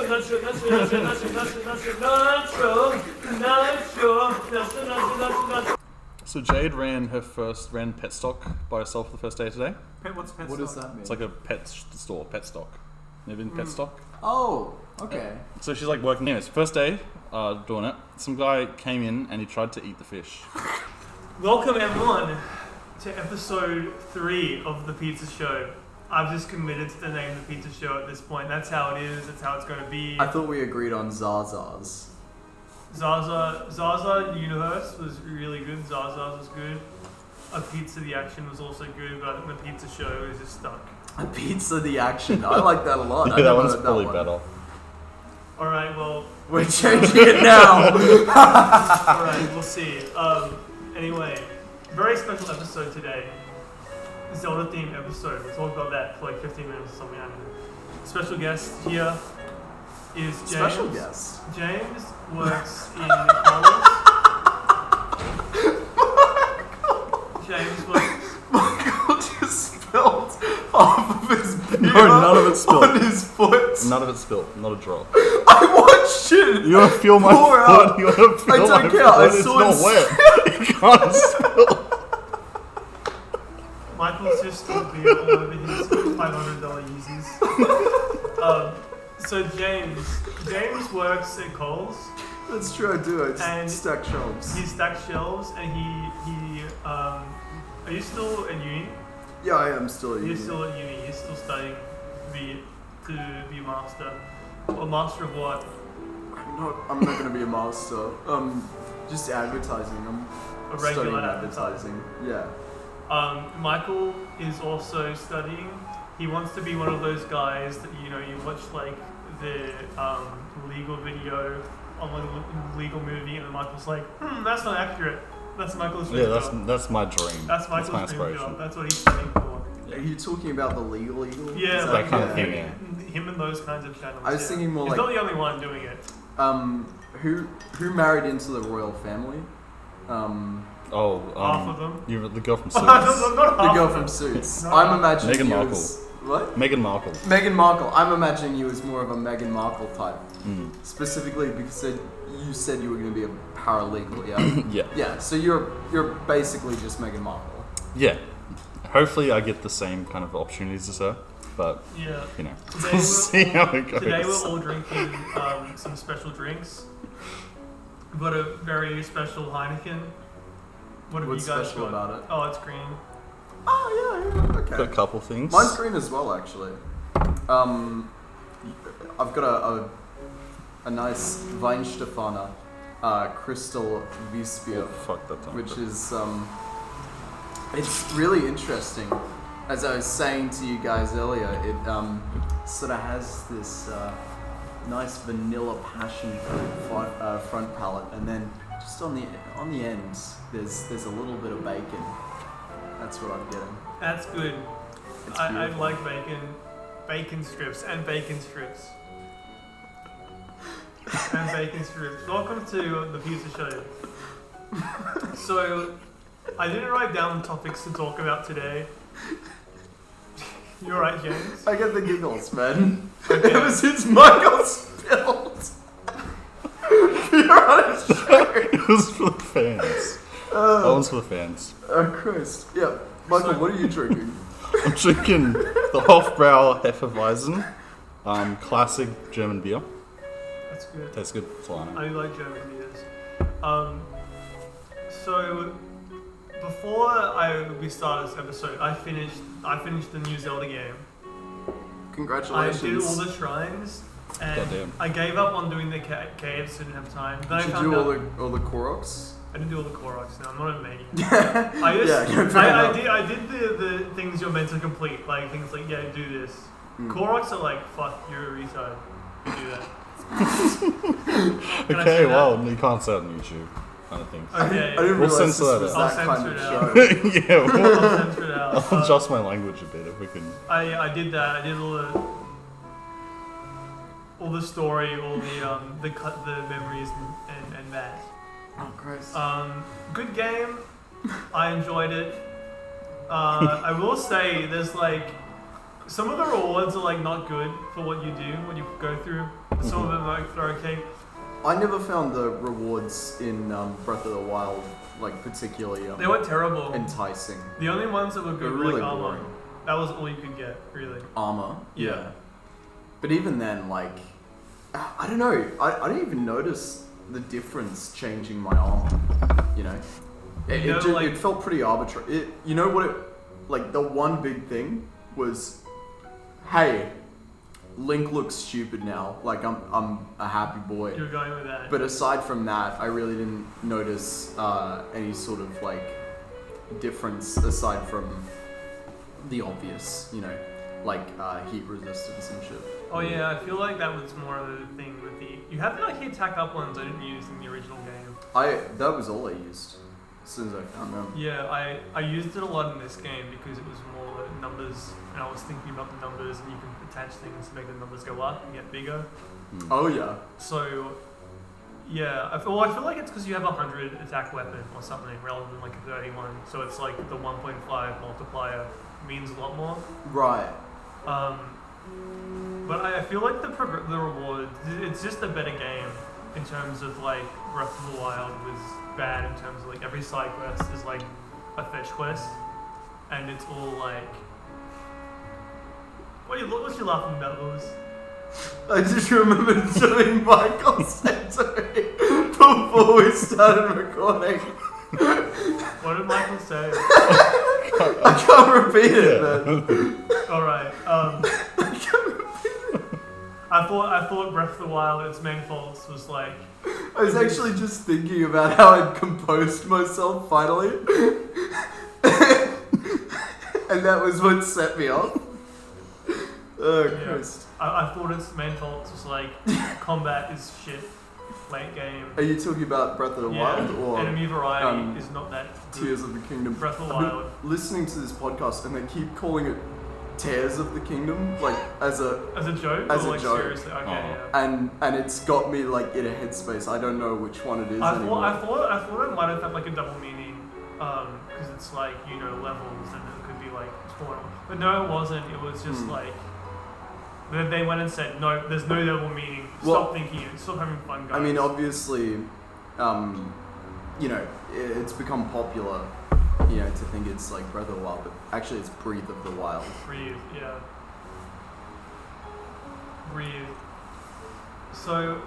So Jade ran pet stock by herself the first day today. What's pet stock? What does that mean? It's like a pet store, pet stock. Never been pet stock? Oh, okay. So she's like working in it. First day doing it. Some guy came in and he tried to eat the fish. Welcome everyone to episode 3 of the Pizza Show. I've just committed to the name of the Pizza Show at this point. That's how it is. That's how it's going to be. I thought we agreed on Zazas. Zaza Universe was really good. Zaza's was good. A Pizza the Action was also good, but the Pizza Show is just stuck. A Pizza the Action. I like that a lot. Yeah, that one's probably better. Alright, well... We're changing it now! Alright, we'll see. Anyway, very special episode today. Zelda themed episode. We'll talk about that for like 15 minutes or something. Special guest here is James. Special guest? James works in college. James works... Michael just spilled half of his beer No, none of it spilled. on his foot. None of it spilled. Not a drop. I watched it! You want to feel my pour foot? out. You want to feel I don't my care. foot? I It's saw not it wet. You can't spill. Michael's just spilled beer all over his $500 Yeezys. So James works at Coles. That's true, I do. I And just stack shelves. He stacks shelves, and he are you still at uni? Yeah, I am still at You're uni. still at uni. You're still studying to be a master. Or master of what? I'm not going to be a master. Just advertising. I'm A regular studying advertising. Yeah. Michael is also studying. He wants to be one of those guys that you watch like the legal video on like a legal movie, and then Michael's like, that's not accurate. That's Michael's dream job. Yeah, that's my dream. That's my Michael's dream aspiration. job. That's what he's studying for. Are you talking about the legal? Yeah, Is that kind of thing, him and those kinds of channels. I was thinking more he's like... not the only one doing it. Who married into the royal family? Half of them. You're the girl from Suits. Not The half girl of from them. Suits. No. I'm imagining Meghan you Markle. as... What? Meghan Markle. Meghan Markle. I'm imagining you as more of a Meghan Markle type. Mm. Specifically because you said you were going to be a paralegal, yeah? Yeah. Yeah, so you're basically just Meghan Markle. Yeah. Hopefully I get the same kind of opportunities as her, but Yeah. Today we'll see how it goes. Today we're all drinking some special drinks. We've got a very special Heineken. What have What's you guys special got? about it? Oh, it's green. Oh, yeah, okay. Got a couple things. Mine's green as well, actually. I've got a nice Weinstefaner crystal Wiesbier, Oh, fuck that time. which is it's really interesting. As I was saying to you guys earlier, it sort of has this nice vanilla passion fruit front palate, and then just on the ends, there's a little bit of bacon. That's what I'm getting. That's good. It's I beautiful. like bacon strips and bacon strips. And bacon strips. Welcome to the Pizza Show. So, I didn't write down topics to talk about today. You're right, James. I get the giggles, man. Okay. Ever since Michael spilled beer on his shirt. It was for the fans. That one's for the fans. Oh, Christ. Yeah. Michael, what are you drinking? I'm drinking the Hofbrau Hefeweizen, classic German beer. That's good. Tastes good. That's all I know. I like German beers. So before we start this episode, I finished the new Zelda game. I Congratulations. did all the shrines, and Goddamn. I gave up on doing the caves. Didn't have time. Then Did I you found do out all the Koroks? I didn't do all the Koroks. No, I'm not a maid. Yeah. I did the things you're meant to complete, like things like do this. Koroks are like fuck, you're a retard. You do that. Can I Okay, say that? well, you can't say it on YouTube, kind of thing. Okay. I didn't We'll realize censor this that was out. that I'll kind of censor it show. Yeah, we'll I'll censor it out. I'll adjust my language a bit if we can. I did that. I did all the story, all the memories and that. Oh, Christ. Good game. I enjoyed it. I will say there's like some of the rewards are like not good for what you do, what you go through. Some of them are okay. I never found the rewards in Breath of the Wild like particularly They were terrible. enticing. The only ones that were good They're were really like armor. boring. That was all you could get, really. Armor, Yeah. But even then, like, I don't know. I didn't even notice the difference changing my armor. You know, it felt pretty arbitrary. You know what? Like the one big thing was, hey, Link looks stupid now. Like I'm a happy boy. You were going with that. But aside from that, I really didn't notice any sort of like difference aside from the obvious, you know, like heat resistance and shit. Oh yeah, I feel like that was more of the thing with the... You have the like attack up ones I didn't use in the original game. That was all I used as soon as I found them. Yeah, I used it a lot in this game because it was more the numbers, and I was thinking about the numbers, and you can attach things to make the numbers go up and get bigger. Oh yeah. So, yeah, I feel like it's because you have a 100 attack weapon or something rather than like a 31. So it's like the 1.5 multiplier means a lot more. Right. But I feel like the reward, it's just a better game in terms of like Breath of the Wild was bad in terms of like every side quest is like a fetch quest, and it's all like... What you laughing about, Lewis? I just remembered something Michael said to me before we started recording. What did Michael say? I can't repeat it, man. Alright, I thought Breath of the Wild, its main faults was like... I was actually just thinking about how I'd composed myself finally. And that was what set me off. Oh, Yeah. Christ. I thought its main faults was like combat is shit, late game. Are you talking about Breath of the Wild or enemy variety is not that good. Tears of the Kingdom? Breath of the I've been Wild. listening to this podcast and they keep calling it Tears of the Kingdom, like as a joke? As or a like joke. Seriously? Okay, Oh. yeah. and it's got me like in a headspace. I don't know which one it is anymore. I thought it might have had like a double meaning, because it's like, you know, levels and it could be like smaller. But no, it wasn't. It was just like they went and said, no, there's no double meaning. Stop thinking it. Stop having fun, guys. I mean, obviously, you know, it's become popular, you know, to think it's like Breath of the Wild, but actually it's Breathe of the Wild. Breathe, yeah. Breathe. So,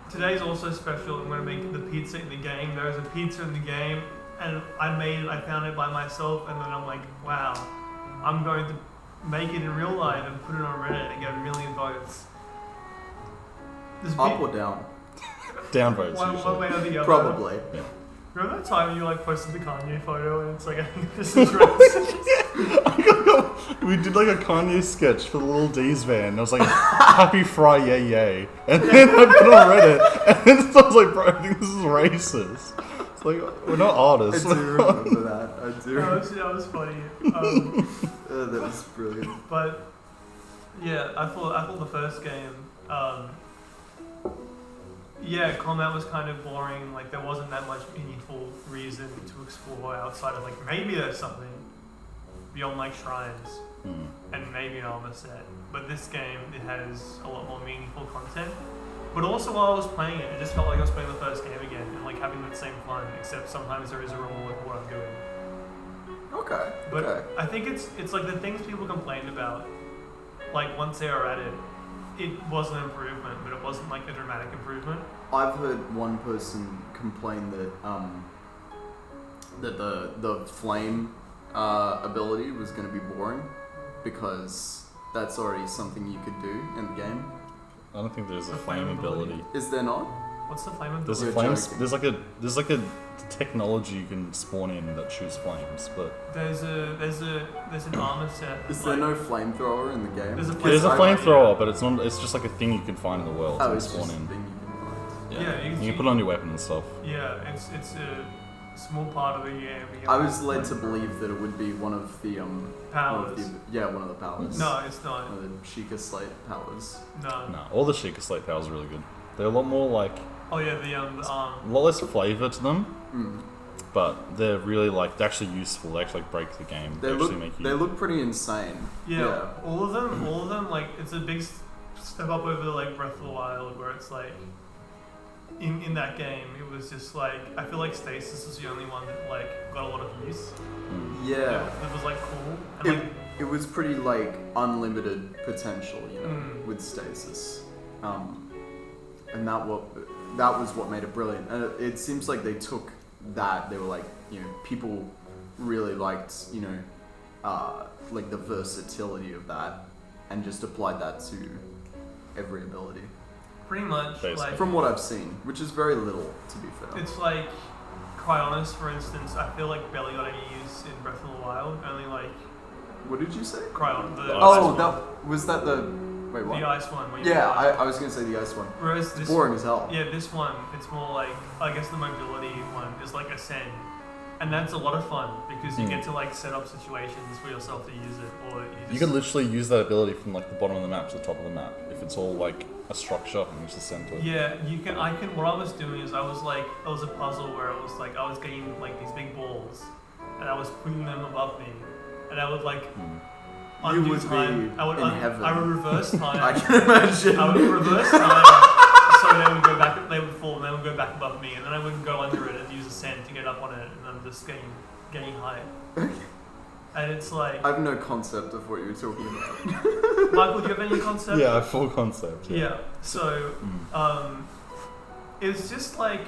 today's also special. I'm going to make the pizza in the game. There is a pizza in the game, and I found it by myself, and then I'm like, wow, I'm going to make it in real life and put it on Reddit and get 1 million votes. Up or down? Down votes one usually. way or the other. Probably. Yeah. Remember that time you like posted the Kanye photo and it's like, I think this is racist? We did like a Kanye sketch for the Little D's van. It was like, happy fry, yay, yay. And then I put it on Reddit. And then I was like, bro, I think this is racist. It's like, we're not artists. I do remember that. I do. That was funny. That was brilliant. But yeah, I thought the first game, yeah, combat was kind of boring. Like there wasn't that much meaningful reason to explore outside of like maybe there's something beyond like shrines and maybe an armor set. But this game, it has a lot more meaningful content. But also while I was playing it, it just felt like I was playing the first game again and like having that same fun. Except sometimes there is a reward for what I'm doing. Okay. But okay. I think it's like the things people complained about, like once they were at it, it was an improvement, but it wasn't like a dramatic improvement. I've heard one person complain that that the flame ability was going to be boring because that's already something you could do in the game. I don't think there's a The flame flame ability. ability. Is there not? What's the flame There's ability? a You're flames. joking. There's like a technology you can spawn in that shoots flames, but There's an armor set. Is there no flamethrower in the game? There's a there's a flame- flamethrower, but it's not. It's just like a thing you can find in the world Oh, and it's spawn just a in. thing you can find. Yeah, You can put it on your weapon and stuff. Yeah, it's a small part of the game. I was led to believe that it would be one of the powers. one of the powers. No, it's not. One of the Sheikah Slate powers. No. No, all the Sheikah Slate powers are really good. They're a lot more like Oh yeah, the a lot less flavor to them, Mm. but they're really like they're actually useful. They actually like break the game. They actually look make you. they look pretty insane. Yeah, all of them. Like it's a big step up over like Breath of the Wild, where it's like in that game, it was just like I feel like Stasis was the only one that like got a lot of use. Yeah. It was like cool. And, like, It was pretty like unlimited potential, you know, with Stasis, and that was what made it brilliant. And it seems like they took that. They were like, you know, people really liked, you know, like the versatility of that, and just applied that to every ability. pretty much. Basically. Like, From what I've seen, which is very little, to be fair. it's like, quite honest, for instance, I feel like barely got any use in Breath of the Wild. Only like, What did you say? Cryon. The Oh, ice that was that the. Wait, one. what? The ice one. Where you Yeah, fly. I was gonna say the ice one. Whereas It's this boring as hell. Yeah, this one, it's more like, I guess the mobility one is like Ascend. And that's a lot of fun because you get to like set up situations for yourself to use it, or You can literally use that ability from like the bottom of the map to the top of the map if it's all like a structure and you just ascend to it. Yeah, you can. I can. What I was doing is I was like, it was a puzzle where it was like I was getting like these big balls, and I was putting them above me, and I would like undo You would time. be I would in heaven. I would reverse time. I can imagine. I would reverse time, so they would go back. They would fall, and they would go back above me, and then I would go under it and use Ascend to get up on it, and I'm just getting high. And it's like, I have no concept of what you're talking about. Michael, do you have any concept? Yeah, full concept. Yeah. So, it's just like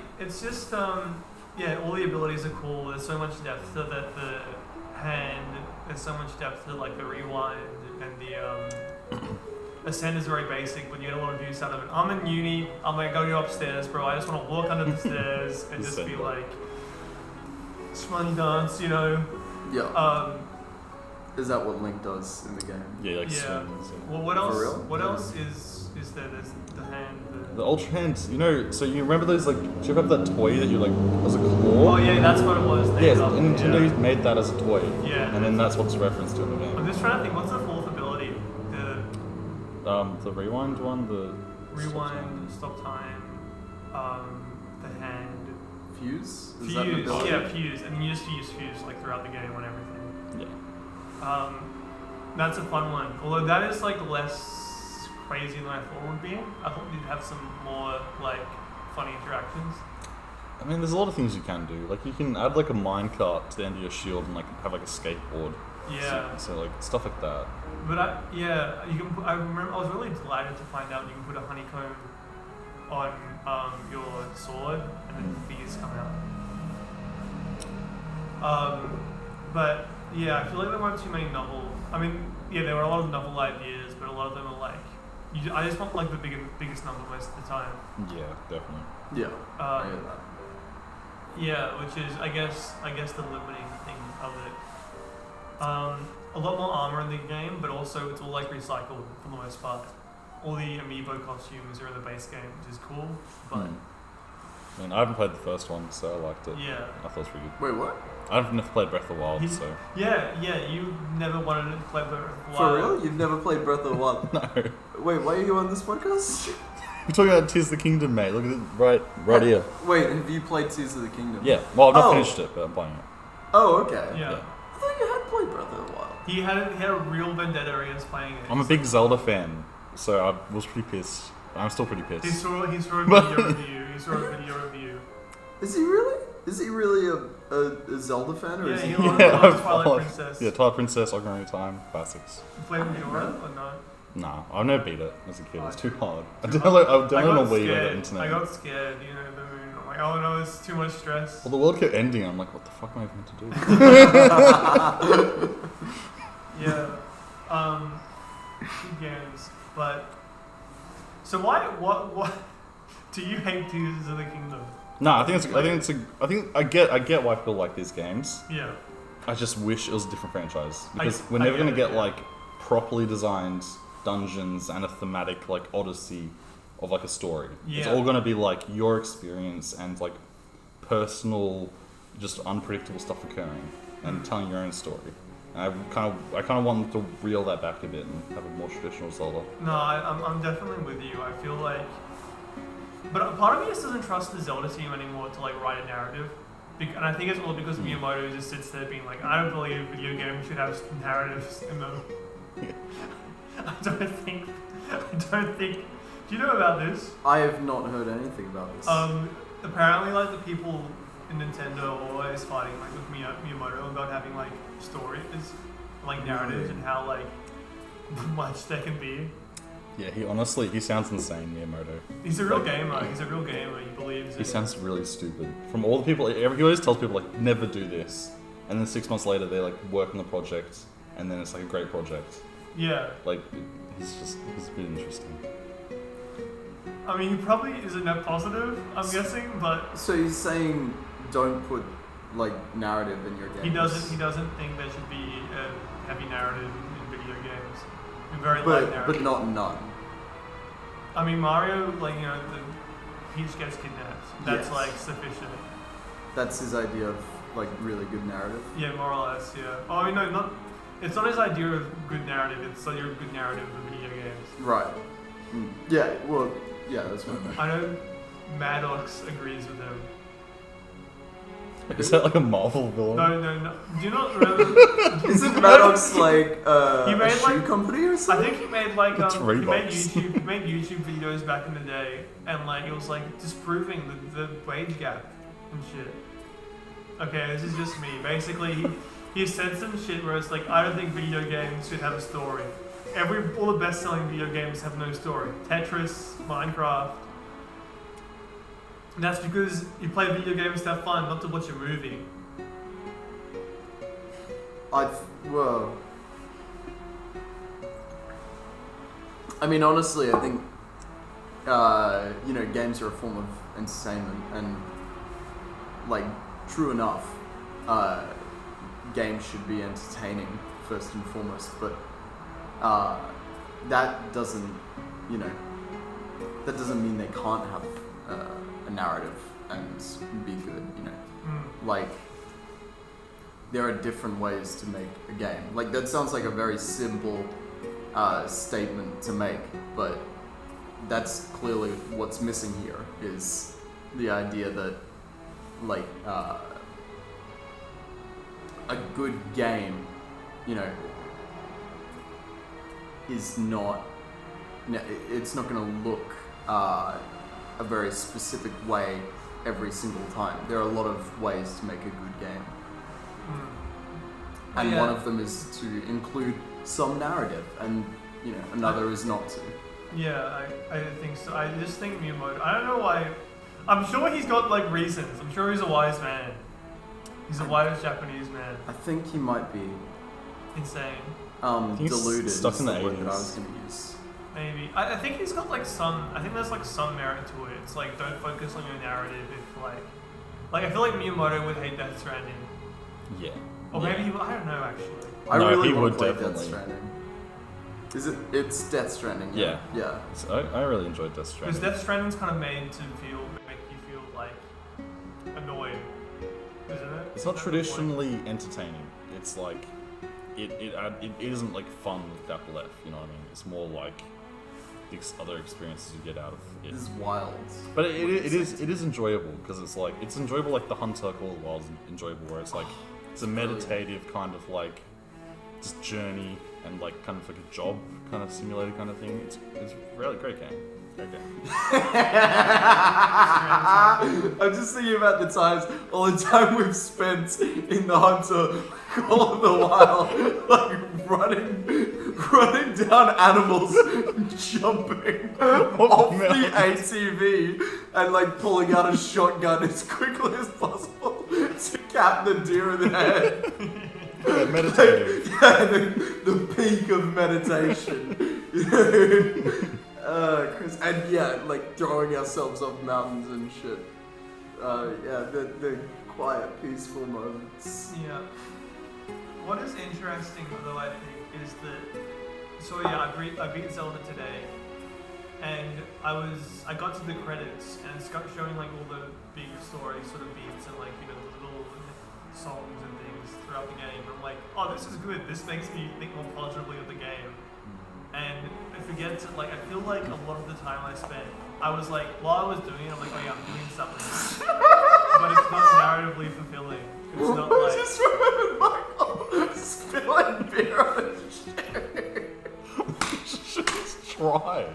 yeah, all the abilities are cool. There's so much depth to that. The hand. There's so much depth to like the rewind and the Ascend is very basic, but you get a lot of use out of it. I'm in uni. I'm like, go upstairs, bro. I just want to walk under the stairs and just be like, swanny dance, you know. Yeah. Is that what Link does in the game? Yeah, like Yeah. swings. Yeah. Well, what else? For real? What else is there? There's the hand. The Ultra Hands, you know, so you remember those, like, do you ever have that toy that you, like, as a claw? Oh yeah, that's what it was. They Yeah, got- and Nintendo yeah. made that as a toy. Yeah. And then that's what's referenced to in the I'm game. just trying to think. What's the fourth ability? The The rewind one, the... rewind, stop time, the hand, Fuse? Is that an fuse. ability? Yeah, fuse, and you just use fuse like throughout the game on everything. Yeah. That's a fun one. Although that is like less crazy than I thought it would be. I thought you'd have some more like funny interactions. I mean, there's a lot of things you can do. Like, you can add, like, a minecart to the end of your shield and, like, have, like, a skateboard. Yeah. So like, stuff like that. But you can. I remember I was really delighted to find out you can put a honeycomb on your sword and then bees come out. But yeah, I feel like there weren't too many novel. I mean, yeah, there were a lot of novel ideas, but a lot of them are like. I just want like the biggest number most of the time. Yeah, definitely. Yeah. I hear that. Yeah, which is I guess the limiting thing of it. A lot more armor in the game, but also it's all like recycled for the most part. All the amiibo costumes are in the base game, which is cool. But I mean, I haven't played the first one, so I liked it. yeah, I thought it was pretty good. Wait, what? I've never played Breath of the Wild, so... yeah, you never wanted to play Breath of the For Wild. real? You've never played Breath of the Wild? No. Wait, why are you on this podcast? We're talking about Tears of the Kingdom, mate. Look at it right here. Wait, have you played Tears of the Kingdom? Yeah. Well, I've not Oh. finished it, but I'm playing it. Oh, okay. Yeah. Yeah. I thought you had played Breath of the Wild. He had a real vendetta against playing it. I'm a big Zelda fan, so I was pretty pissed. I'm still pretty pissed. He saw a video review. Is he really? Is he really a Zelda fan, or Yeah, is he? he loves I've Twilight followed- Princess. Yeah, Twilight Princess, Ocarina of Time, classics. Played Majora or no? Nah, I've never beat it as a kid. It's too hard. I Too downloaded I on got Wii on the scared. internet. I got scared. You know, the moon. I'm like, oh no, it's too much stress. Well, the world kept ending. I'm like, what the fuck am I meant to do? Yeah. Good games, but so what do you hate Tears of the Kingdom? No, I get why people like these games. Yeah. I just wish it was a different franchise because I we're never get gonna it, get yeah. like properly designed dungeons and a thematic like odyssey of like a story. It's Yeah. all gonna be like your experience and like personal, just unpredictable stuff occurring and telling your own story. And I kind of want them to reel that back a bit and have a more traditional Zelda. No, I'm definitely with you. I feel like, but a part of me just doesn't trust the Zelda team anymore to like write a narrative. And I think it's all because Miyamoto just sits there being like, I don't believe video games should have narratives in them. I don't think I don't think. Do you know about this? I have not heard anything about this. Apparently, like the people in Nintendo are always fighting like with Miyamoto about having like stories, like narratives, and how like much they can be. Yeah, he sounds insane, Miyamoto. He's a real gamer. He's a real gamer. He believes. He sounds really stupid. From all the people, he always tells people like never do this, and then 6 months later they like work on the project, and then it's like a great project. Yeah. Like he's a bit interesting. I mean, he probably is a net positive, I'm guessing, but So you're saying don't put like narrative in your games? he doesn't think there should be a heavy narrative in video games. A very light But narrative. not none. I mean, Mario, like, you know, the Peach gets kidnapped. That's Yes. like sufficient. That's his idea of like really good narrative. Yeah, more or less, yeah. Oh, I mean, no, not. It's not his idea of good narrative, it's like your good narrative of video games. Right. Yeah. Well. Yeah. That's what I meant. I know Maddox agrees with him. Is that like a Marvel villain? No. Do you not remember? Isn't Maddox like He a made, shoe like- company or I something? think he made like It's he made Reeboks. he made YouTube videos back in the day, and like it was like disproving the wage gap and shit. Okay, this is just me. Basically, he said some shit where it's like, I don't think video games should have a story. All the best-selling video games have no story. Tetris, Minecraft. And that's because you play video games to have fun, not to watch a movie. Well, I mean, honestly, I think games are a form of entertainment, and like, true enough, games should be entertaining first and foremost. But that doesn't mean they can't have a narrative and be good. Like, there are different ways to make a game. Like, that sounds like a very simple statement to make, but that's clearly what's missing here, is the idea that, like, a good game, is not, it's not going to look a very specific way every single time. There are a lot of ways to make a good game. And one of them is to include some narrative, and another is not to. Yeah, I think so. I just think Miyamoto. I don't know why. I'm sure he's got like reasons. I'm sure he's a wise man. He's a wise Japanese man. I think he might be Insane. He's deluded. stuck is in the the word that I 80s. was going to use. Maybe. I think he's got like some. I think there's like some merit to it. It's like, don't focus on your narrative. If like I feel like Miyamoto would hate Death Stranding. Yeah. Or maybe he. I don't know actually. I No, really he want would to play definitely. Death Stranding. Is it? It's Death Stranding. Yeah. Yeah. So I really enjoyed Death Because Stranding. Death Stranding's kind of made to make you feel like annoyed, isn't it? It's not That's the point. traditionally entertaining. It's like it isn't like fun with capital F. You know what I mean? It's more like the other experiences you get out of it. This is wild. But it is enjoyable because it's enjoyable like the Hunter Call of the Wild is enjoyable, where it's like it's a meditative kind of like just journey and like kind of like a job kind of simulator kind of thing. It's really great game. Great game. I'm just thinking about all the time we've spent in the Hunter Call of the Wild, like running down animals, jumping off the ATV, and like pulling out a shotgun as quickly as possible to cap the deer in the head. Yeah, meditative. Yeah, the peak of meditation. Chris, and yeah, like throwing ourselves off mountains and shit. The quiet, peaceful moments. Yeah. What is interesting, though, I think, is that. So yeah, I beat Zelda today, and I got to the credits, and it's showing like all the big story sort of beats and like the little songs and things throughout the game. I'm like, oh, this is good. This makes me think more positively of the game. And I forget to, like, I feel like a lot of the time I spent, I was like, while I was doing it, I'm like, oh yeah, I'm doing something. But it's not narratively fulfilling. It's not I like. just remembered Michael spilling beer on his shirt. dry.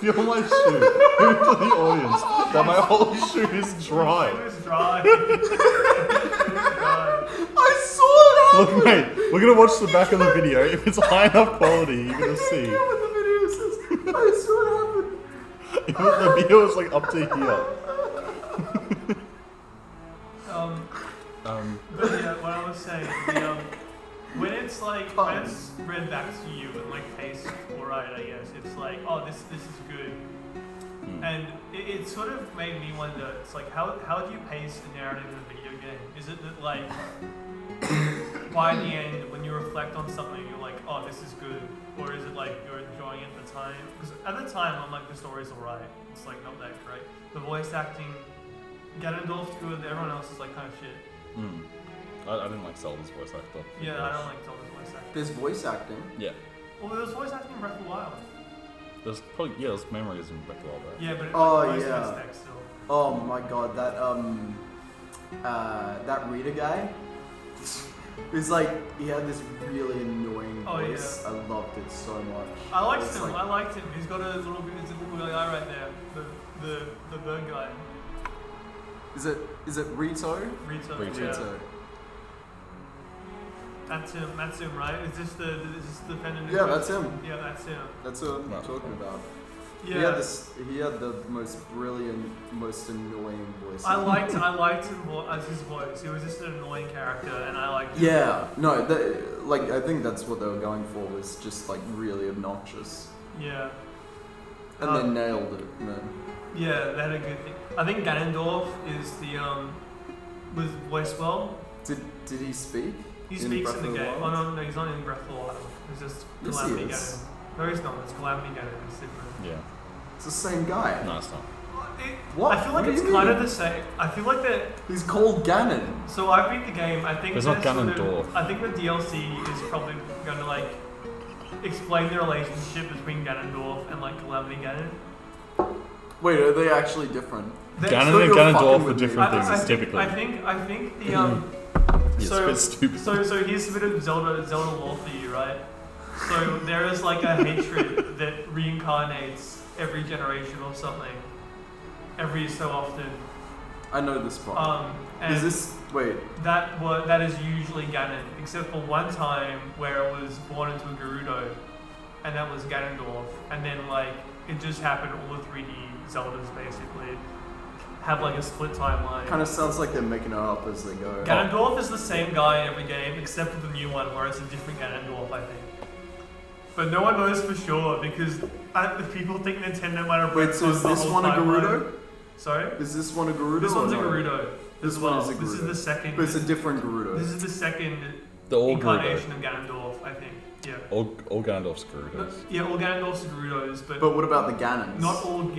Feel my shoe. Who to the audience that my whole shoe is dry. It was dry. It was dry. I saw it Look, mate, we're gonna watch the back of the video. If it's high enough quality, you're gonna see. Yeah, what the video says. I saw it happen. If the video is like up to here. But yeah, what I was saying, when it's like, when it's read back to you and like tastes alright, I guess, it's like, oh, this is good. And it sort of made me wonder, it's like, how do you pace a narrative in a video game? Is it that like, by the end, when you reflect on something, you're like, oh, this is good? Or is it like, you're enjoying it at the time? Because at the time, I'm like, the story's alright. It's like, not that great. The voice acting, Ganondorf's good, everyone else is like kind of shit. I didn't like Zelda's voice actor. Yeah, I don't like Zelda's voice acting. There's voice acting. Yeah. Well, there was voice acting in Breath of the Wild. There's memories in Breath of the Wild, right? Yeah, but it, Oh, most yeah. of it's text still. Oh my god, that reader guy. It's like he had this really annoying voice. Yeah. I loved it so much. I liked It's him. like- I liked him. He's got a little bit of a little guy right there. The bird guy. Is it Rito? Rito. Rito. Yeah. Rito. That's him, right? Is this the defendant? Yeah, that's him. Yeah, that's him. That's what I'm No. talking about. Yeah. He had the most brilliant, most annoying voice. I liked him as his voice. He was just an annoying character, and I liked him. Yeah, no, I think that's what they were going for, was just like really obnoxious. Yeah. And they nailed it, man. Yeah, they had a good thing. I think Ganondorf is the was voiced well. Did he speak? He in speaks Breath in of the the game. Wild? Oh no, he's not in Breath of the Wild. He's just Yes, he Calamity is. Ganon. No, he's not. It's Calamity Ganon. It's different. Yeah. It's the same guy. No, it's not. What? I feel like What do it's you kind mean? of the same. I feel like that. He's called Ganon. So I beat the game. I think It's not there's sort of- Ganondorf. I think the DLC is probably going to like explain the relationship between Ganondorf and like Calamity Ganon. Wait, are they actually different? Ganon and Ganondorf are different I things, think- typically. I think the It's so a bit stupid. so here's a bit of Zelda lore for you, right? So there is like a hatred that reincarnates every generation or something, every so often. I know this part. And Is this wait? that is usually Ganon, except for one time where it was born into a Gerudo, and that was Ganondorf, and then like it just happened. All the 3D Zeldas basically have like a split timeline. Kind of sounds like they're making it up as they go. Ganondorf is the same guy in every game, except for the new one, where it's a different Ganondorf, I think. But no one knows for sure because people think Nintendo might have. Wait, so is the this whole one a timeline. Gerudo? Sorry. Is this one a Gerudo? This one's a or no? Gerudo. This as one well. is a This is Gerudo. the second. But it's a different Gerudo. This is the second The old incarnation Gerudo. of Ganondorf, I think. Yeah. All Ganondorf's Gerudos. Yeah, all Ganondorf's are Gerudos, but But what about the Ganons? not all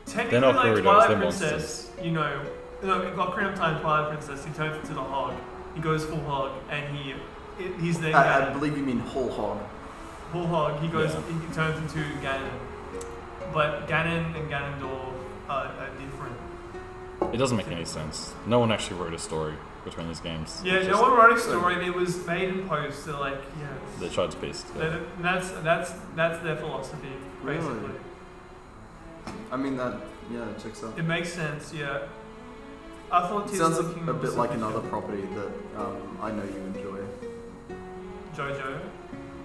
Technically, They're not like Gerudos, Twilight they're Princess, monsters. you know, Ocarina of Time, Twilight Princess, he turns into the hog. He goes full hog, and he's the I Ganon. believe you mean whole hog. Full hog. He goes. Yeah. He turns into Ganon. But Ganon and Ganondorf are different. It doesn't make any sense. No one actually wrote a story between these games. Yeah, It's no just- one wrote a story. It was made in post. So like, yeah. They tried to piece it together. That's their philosophy, basically. Really? I mean that. Yeah, it checks out. It makes sense. Yeah. I thought It Tears sounds of the Kingdom a bit was like sufficient. another property that I know you enjoy. JoJo.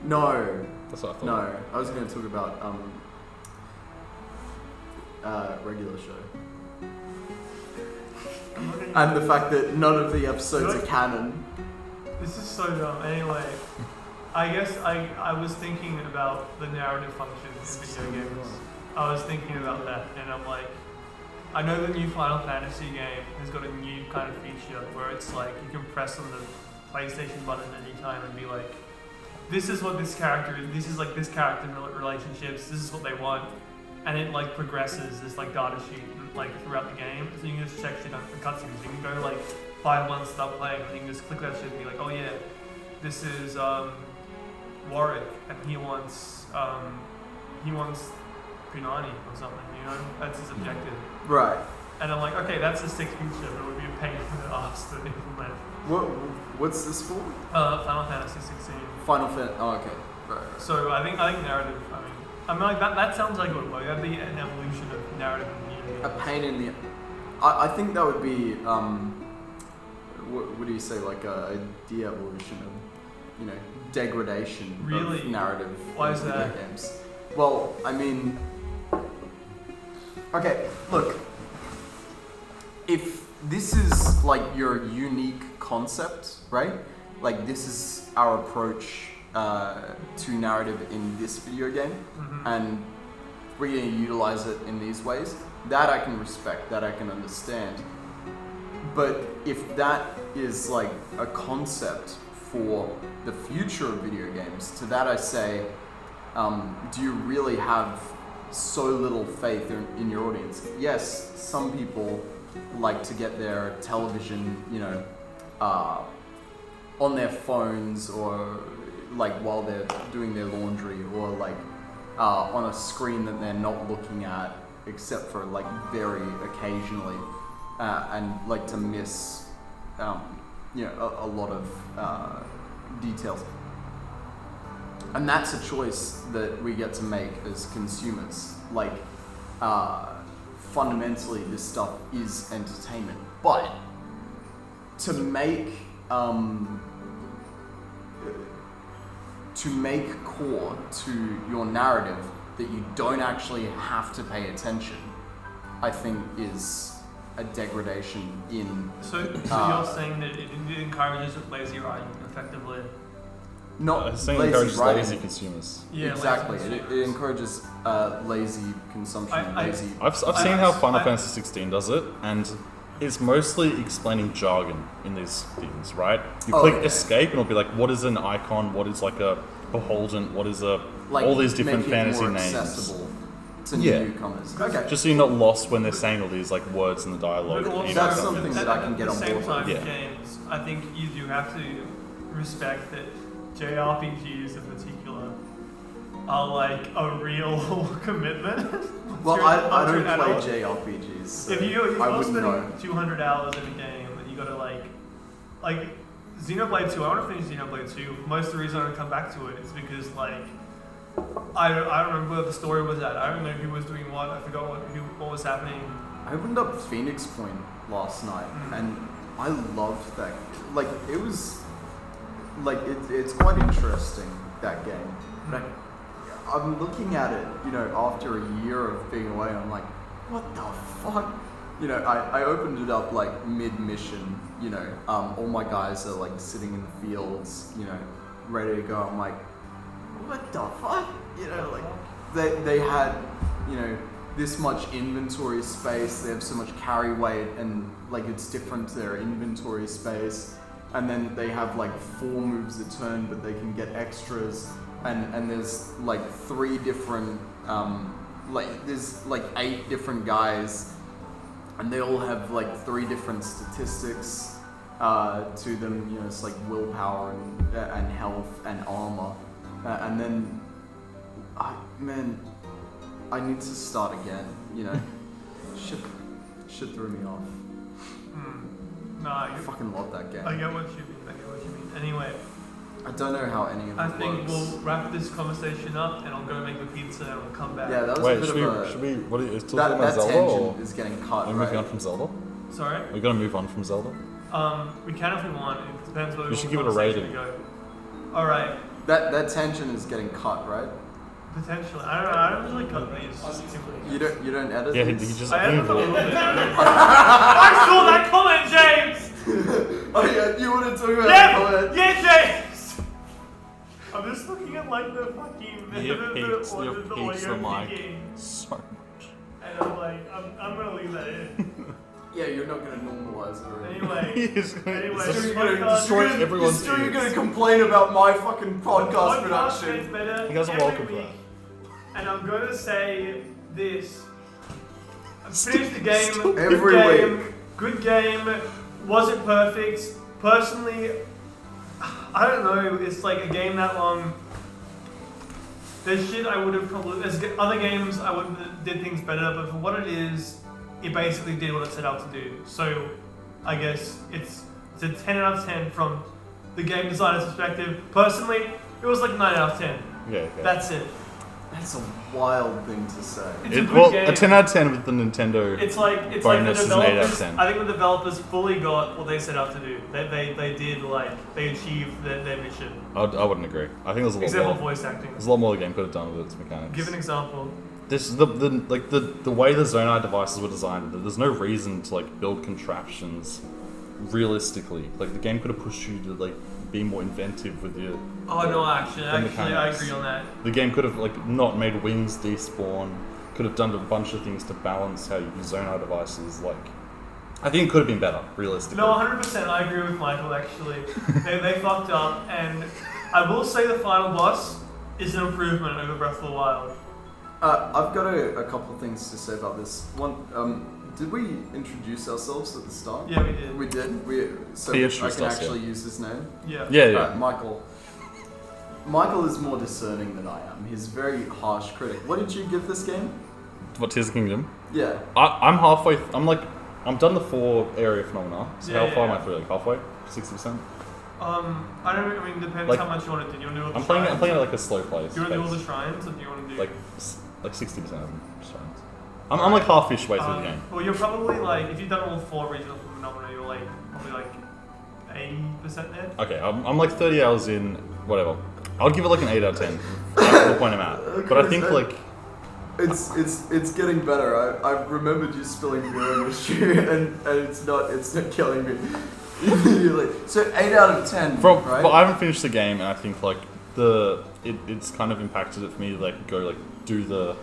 No, That's what I thought. no. I was going to talk about regular show. I'm not gonna And the do fact that none of the episodes Good. are canon. This is so dumb. Anyway, I guess I was thinking about the narrative functions in video games. I was thinking about that, and I'm like, I know the new Final Fantasy game has got a new kind of feature where it's like you can press on the PlayStation button anytime and be like, this is what this character is. This is like this character relationships. This is what they want, and it like progresses this like data sheet like throughout the game. So you can just check shit out for cutscenes. You can go like 5 months without playing, and you can just click that shit and be like, oh yeah, this is Warwick, and he wants Punani or something. You know, that's his objective. Right. And I'm like, okay, that's a sick feature, but it would be a pain in the ass to implement. What's this for? Final Fantasy 16. Final Fantasy. Oh, okay. Right. So I think narrative. I mean, I mean, like that sounds like it would work. That'd be an evolution of narrative and community. A pain in the. I think that would be what do you say, like a de-evolution of, degradation Really? of narrative. Why in is video that? Games. Well, I mean, okay, look. If this is like your unique concept, right? Like this is our approach to narrative in this video game, and we're going to utilize it in these ways. That I can respect, that I can understand. But if that is like a concept for the future of video games, to that I say, do you really have so little faith in your audience? Yes, some people like to get their television, on their phones, or like while they're doing their laundry, or like on a screen that they're not looking at except for like very occasionally, and like to miss a lot of details. And that's a choice that we get to make as consumers. Like fundamentally this stuff is entertainment, but to make core to your narrative that you don't actually have to pay attention, I think is a degradation in... So you're saying that it encourages lazy writing, effectively? Not saying lazy encourages writing. lazy consumers. Yeah, exactly. lazy It encourages lazy consumption, lazy... I've seen how Final Fantasy 16 does it, and it's mostly explaining jargon in these things, right? You click escape and it'll be like, what is an icon? What is like a beholden? What is a... like all these different make it fantasy more names. accessible to Yeah. newcomers. Okay. Just so you're not lost when they're saying all these like words in the dialogue. But that you also, That's don't something understand. that I can get on At the same board time, with. Yeah. games, I think you do have to respect that JRPGs in particular are like a real commitment. Well, You're I don't an adult. play JRPGs, so If you're I wouldn't spending know. 200 hours in a game, then you gotta like Xenoblade 2. I want to finish Xenoblade 2. Most of the reason I don't come back to it is because like I don't remember where the story was at. I don't know who was doing what. I forgot what was happening. I opened up Phoenix Point last night, and I loved that. Like it was, like it's quite interesting, that game. But I'm looking at it, after a year of being away. I'm like, what the fuck? I opened it up like mid-mission. All my guys are like sitting in the fields, ready to go. I'm like, what the fuck? Like they had, this much inventory space. They have so much carry weight, and like it's different to their inventory space. And then they have like 4 moves a turn, but they can get extras. And there's like 3 different, there's like 8 different guys, and they all have like 3 different statistics to them. It's like willpower and health and armor. And then, I need to start again. Shit threw me off. No, I fucking love that game. I get what you mean. Anyway, I don't know how any of it I think works. we'll wrap this conversation up, and I'll go make the pizza, and we'll come back. Yeah, that was Wait, a bit should of a... should we, what are you still that talking about Zelda? Or tangent is getting cut, are we moving right? on from Zelda? Sorry? Are we going to move on from Zelda? We can if we want. It depends whether We should want give it a conversation rating. to go. All right. That tangent is getting cut, right? Potentially. I don't know. I don't usually cut these. Just simply. You don't edit Yeah, he these? just... I edited a little bit. I saw that comment, James. Oh yeah, you want to talk about Yeah, the comment? yeah, James. I'm just looking at like the fucking You peaked the mic peaking, so much. and I'm like, I'm gonna leave that in. Yeah, you're not going to normalize it or anything. Anyway, He's gonna this You're gonna podcast- destroy everyone's Still, you're going ears. to complain about my fucking podcast Podcast production. gets better You guys are every welcome for week, that. and I'm gonna say this. I finished the game. Good Every game. week. Good game. Wasn't perfect. Personally, I don't know. It's like a game that long. There's shit I would have probably. There's other games I would have did things better, but for what it is, it basically did what it set out to do. So, I guess it's a 10 out of 10 from the game designer's perspective. Personally, it was like 9 out of 10. Yeah, okay. That's it. That's a wild thing to say. It's a good game. A 10 out of 10 with the Nintendo. It's like the bonus is an 8 out of developers. 10. I think the developers fully got what they set out to do. They achieved their mission. I wouldn't agree. I think there's a lot Except more. for voice acting. There's a lot more the game could have done with its mechanics. Give an example. This the way the Zonai devices were designed. There's no reason to like build contraptions realistically. Like the game could have pushed you to like be more inventive with your. Oh no, actually, I mechanics. agree on that. The game could have like not made wings despawn. Could have done a bunch of things to balance how you use Zonai devices. Like, I think it could have been better realistically. No, 100%. I agree with Michael. Actually, they fucked up, and I will say the final boss is an improvement over Breath of the Wild. I've got a couple of things to say about this. One, did we introduce ourselves at the start? Yeah, we did. We did. So He I introduced can us, actually use his name. Yeah. Yeah. Michael. Michael is more discerning than I am. He's a very harsh critic. What did you give this game? What, Tears of the Kingdom? Yeah. I'm halfway. I'm done the 4 area phenomena. So Yeah, how far yeah. am I through? Like halfway? 60%. I mean, depends Like, how much you want to do. You want to do all the I'm playing shrines? it like a slow pace. Do you want to do all pace. the shrines, or do you want to do like 60% of them. Shrines. I'm like half-ish way through the game. Well, you're probably like, if you've done all 4 regional phenomena, you're like probably like 80% there. Okay, I'm like 30 hours in. Whatever. I'll give it like an 8 out of 10. That's the point I'm at. But I think like. It's getting better. I remembered you spilling beer on the shoe, and it's not killing me. So 8 out of 10. Right? But I haven't finished the game, and I think like it's kind of impacted it for me to like go like do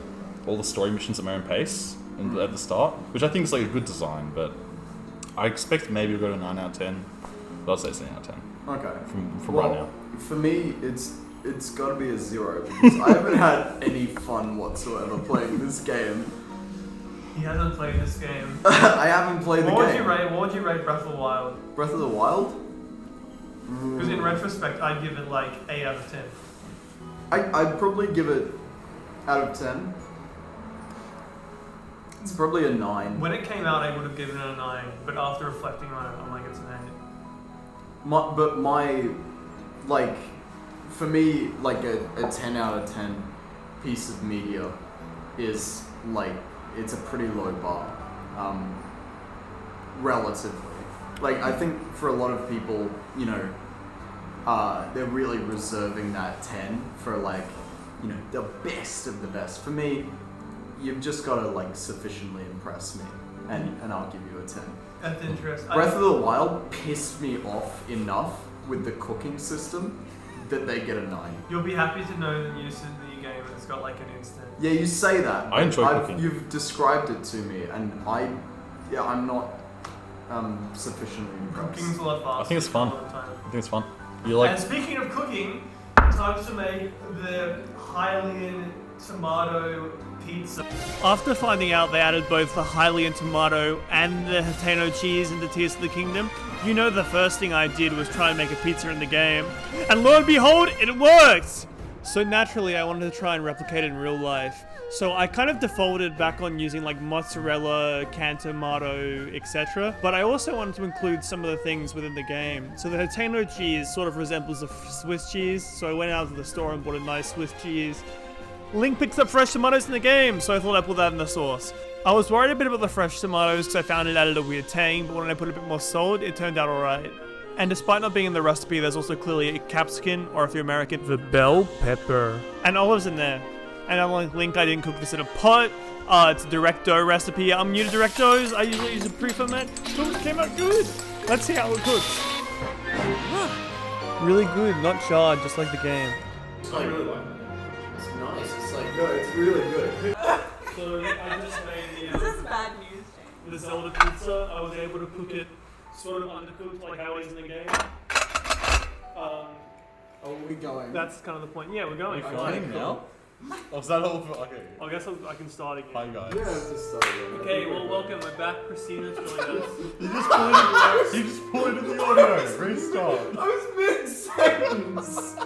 all the story missions at my own pace and at the start, which I think is like a good design. But I expect maybe we'll go to 9 out of 10. But I'll say it's 8 out of 10. Okay. From right now. For me, it's got to be a 0 because I haven't had any fun whatsoever playing this game. He hasn't played this game. I haven't played the game. What would you rate Breath of the Wild? Breath of the Wild? Because in retrospect, I'd give it like 8 out of 10. I'd probably give it out of 10. It's probably a 9. When it came out, I would have given it a 9, but after reflecting on it, I'm like, it's an 8. For me, like a 10 out of 10 piece of media is like, it's a pretty low bar, relatively. Like, I think for a lot of people, you know, they're really reserving that 10 for like, you know, the best of the best. For me, you've just got to like sufficiently impress me, and I'll give you a 10. That's interesting. Breath of the Wild pissed me off enough with the cooking system that they get a 9. You'll be happy to know that you said the game and it's got like an instant. Yeah, you say that. I enjoy cooking. You've described it to me, and I'm not sufficially impressed. Cooking's a lot faster. I think it's fun. all the time. I think it's fun. You like. And speaking of cooking, time to make the Hylian tomato pizza. After finding out they added both the Hylian tomato and the Hateno cheese into Tears of the Kingdom, you know the first thing I did was try and make a pizza in the game. And lo and behold, it worked! So naturally I wanted to try and replicate it in real life. So I kind of defaulted back on using like mozzarella, canned tomato, etc. But I also wanted to include some of the things within the game. So the Hateno cheese sort of resembles a Swiss cheese, so I went out to the store and bought a nice Swiss cheese. Link picks up fresh tomatoes in the game, so I thought I'd put that in the sauce. I was worried a bit about the fresh tomatoes because I found it added a weird tang, but when I put a bit more salt, it turned out alright. And despite not being in the recipe, there's also clearly a capsicum, or if you're American, the bell pepper. And olives in there. And unlike Link, I didn't cook this in a pot. It's a direct dough recipe. I'm new to direct doughs. I usually use a pre-ferment. So it came out good. Let's see how it cooks. Really good, not charred, just like the game. I really like it. It's nice. It's like, no, it's really good. So I just made This is bad news, James. the ZELDA pizza. I was able to cook it sort of undercooked like how it is in the game. Are we going? That's kind of the point. Yeah, we're going. Okay, now? Oh, is that all? Okay. I guess I can start again. Hi guys. Yeah, it's just started. Okay, well, welcome. We're back. Christina's joined us. You just pointed the audio. Restart. I was mid-sentence.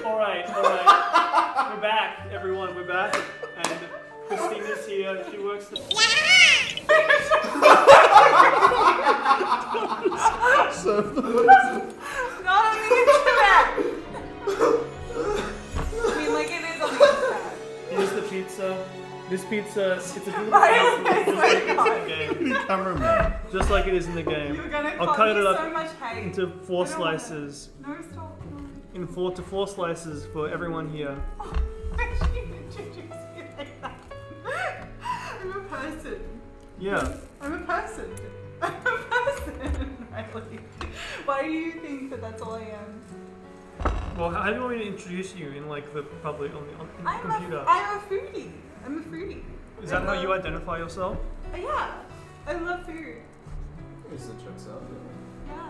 All right. We're back, everyone. We're back, and Christina's here. She works the. Not on the internet! I mean, like, it is on the internet. pizza. This pizza, it's a beautiful Riley, pizza, I swear to God. Cameraman. just like it is in the game. You're gonna I'll cause cut me it up so much hate. into 4 I don't wanna- slices. No, stop. In 4 to 4 slices for everyone here. Why should you introduce me like that? I'm a person. Yeah. I'm a person. I'm a person, Riley. Why do you think that that's all I am? Well, how do you want me to introduce you in like the public on the computer? I'm a foodie. I'm a foodie. Is that how you identify yourself? Yeah. I love food. Is it checks out? Yeah.